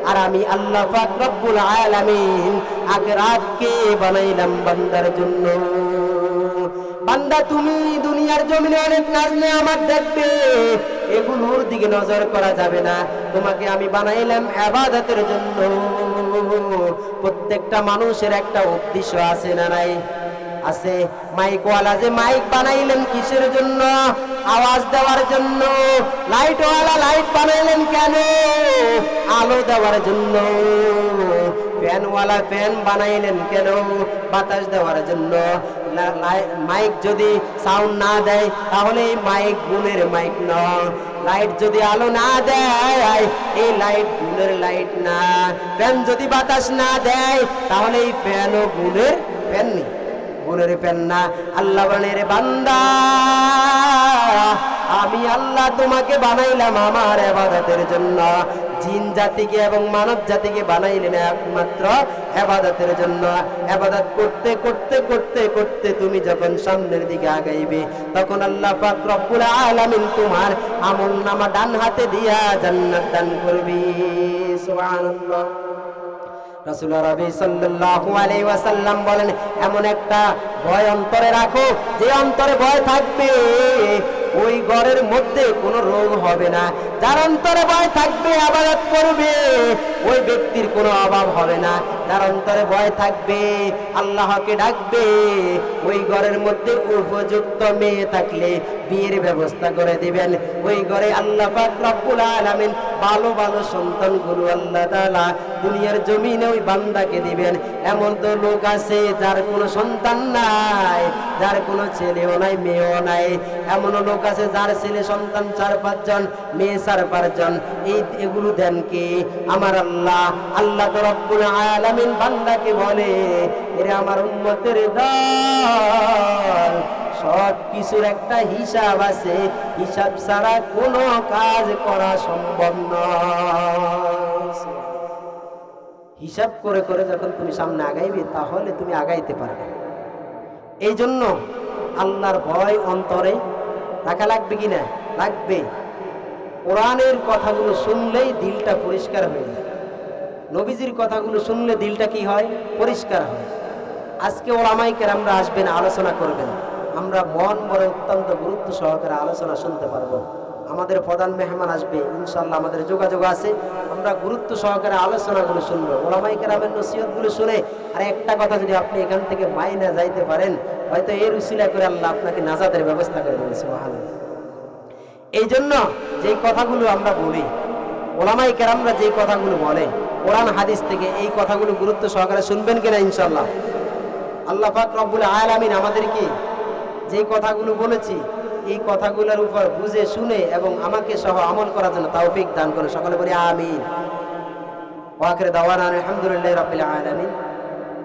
আর আমি আল্লাহ পাক রব্বুল আলামিন আখিরাতকে বানাইলাম বান্দার জন্য। বান্দা তুমি দুনিয়ার জমিনে অনেক নাজ নেয়ামত দেখবে, এগুলোর দিকে নজর করা যাবে না। তোমাকে আমি বানাইলাম ইবাদতের জন্য। প্রত্যেকটা মানুষের একটা উদ্দেশ্য আছে না নাই? আছে। মাইকওয়ালা যে মাইক বানাইলেন কিসের জন্য? আওয়াজ দেওয়ার জন্য। লাইটওয়ালা লাইট বানাইলেন কেন? আলো দেওয়ার জন্য। ফ্যানওয়ালা ফ্যান বানাইলেন কেন? বাতাস দেওয়ার জন্য। মাইক যদি সাউন্ড না দেয় তাহলে এই মাইক গুণের মাইক না। লাইট যদি আলো না দেয় এই লাইট গুণের লাইট না। ফ্যান যদি বাতাস না দেয় তাহলে এই ফ্যানও গুণের ফ্যান নেই, গুণের ফ্যান না। আল্লাহ বলেন রে বান্দা, আমি আল্লাহ তোমাকে বানাইলাম আমার ইবাদতের জন্য। জিন জাতিকে এবং মানব জাতিকে বানাইলেন একমাত্র ইবাদতের জন্য। ইবাদত করতে করতে করতে করতে তুমি যখন সামনের দিকে আগাইবে, তখন আল্লাহ পাক রব্বুল আলামিন তোমার আমলনামা ডান হাতে দিয়া জান্নাত দান করবে। সুবহানাল্লাহ। রাসূল আরবি সাল্লাল্লাহু আলাইহি ওয়াসাল্লাম বলেন, এমন একটা ভয় অন্তরে রাখো, যে অন্তরে ভয় থাকবে ওই ঘরের মধ্যে কোনো রোগ হবে না। যার অন্তরে ভয় থাকবে, ইবাদত করবে, ওই ব্যক্তির কোনো অভাব হবে না। যার অন্তরে ভয় থাকবে, আল্লাহকে ডাকবে, ওই ঘরের মধ্যে উপযুক্ত মেয়ে থাকলে বিয়ের ব্যবস্থা করে দিবেন। ওই ঘরে আল্লাহ পাক রব্বুল আলামিন ভালো ভালো সন্তানগুলো আল্লাহ তাআলা দুনিয়ার জমিনে ওই বান্দাকে দিবেন। এমন তো লোক আছে যার কোনো সন্তান নাই, যার কোনো ছেলেও নাই, মেয়েও নাই। এমনও লোক আছে যার ছেলে সন্তান 4-5 জন, মেয়ে 4-5 জন। এগুলো দেন কি? আমার আল্লাহ। আল্লাহ তো রব্বুল আলামিন বান্দাকে বলে, এরে আমার উম্মতের দল, সব কিছুর একটা হিসাব আছে, হিসাব ছাড়া কোনো কাজ করা সম্ভব নয়। হিসাব করে করে যখন তুমি সামনে আগাইবে, তাহলে তুমি আগাইতে পারবে। এই জন্য আল্লাহর ভয় অন্তরে রাখা লাগবে কিনা? লাগবে। কোরআনের কথাগুলো শুনলেই দিলটা পরিষ্কার হয়ে যায়। নবীজির কথাগুলো শুনলে দিলটা কি হয়? পরিষ্কার হয়। আজকে ওলামায়ে কেরামরা আসবেন, আলোচনা করবেন। আমরা মন ভরে অত্যন্ত গুরুত্ব সহকারে আলোচনা শুনতে পারবো। আমাদের প্রধান মেহমান আসবে, ইনশাআল্লাহ আমাদের যোগাযোগ আছে। আমরা গুরুত্ব সহকারে আলোচনাগুলো শুনবো, ওলামায়ে কেরামের নসিহতগুলো শুনে। আর একটা কথা, যদি আপনি এখান থেকে মাইনা যাইতে পারেন, হয়তো এর উসিলা করে আল্লাহ আপনাকে নাজাতের ব্যবস্থা করে দেবে। সুবহানাল্লাহ। এই জন্য যেই কথাগুলো আমরা বলি, ওলামায়ে কেরামরা যেই কথাগুলো বলে কোরআন হাদিস থেকে, এই কথাগুলো গুরুত্ব সহকারে শুনবেন কিনা? ইনশাআল্লাহ। আল্লাহ পাক রব্বুল আলামিন আমাদেরকে যেই কথাগুলো বলেছি, এই কথাগুলোর উপর বুঝে শুনে এবং আমাকে সহ আমল করার জন্য তৌফিক দান করে। সকলে বলি আমিন। ওয়া আখিরু দাওয়ানা আলহামদুলিল্লাহি রাব্বিল আলামিন।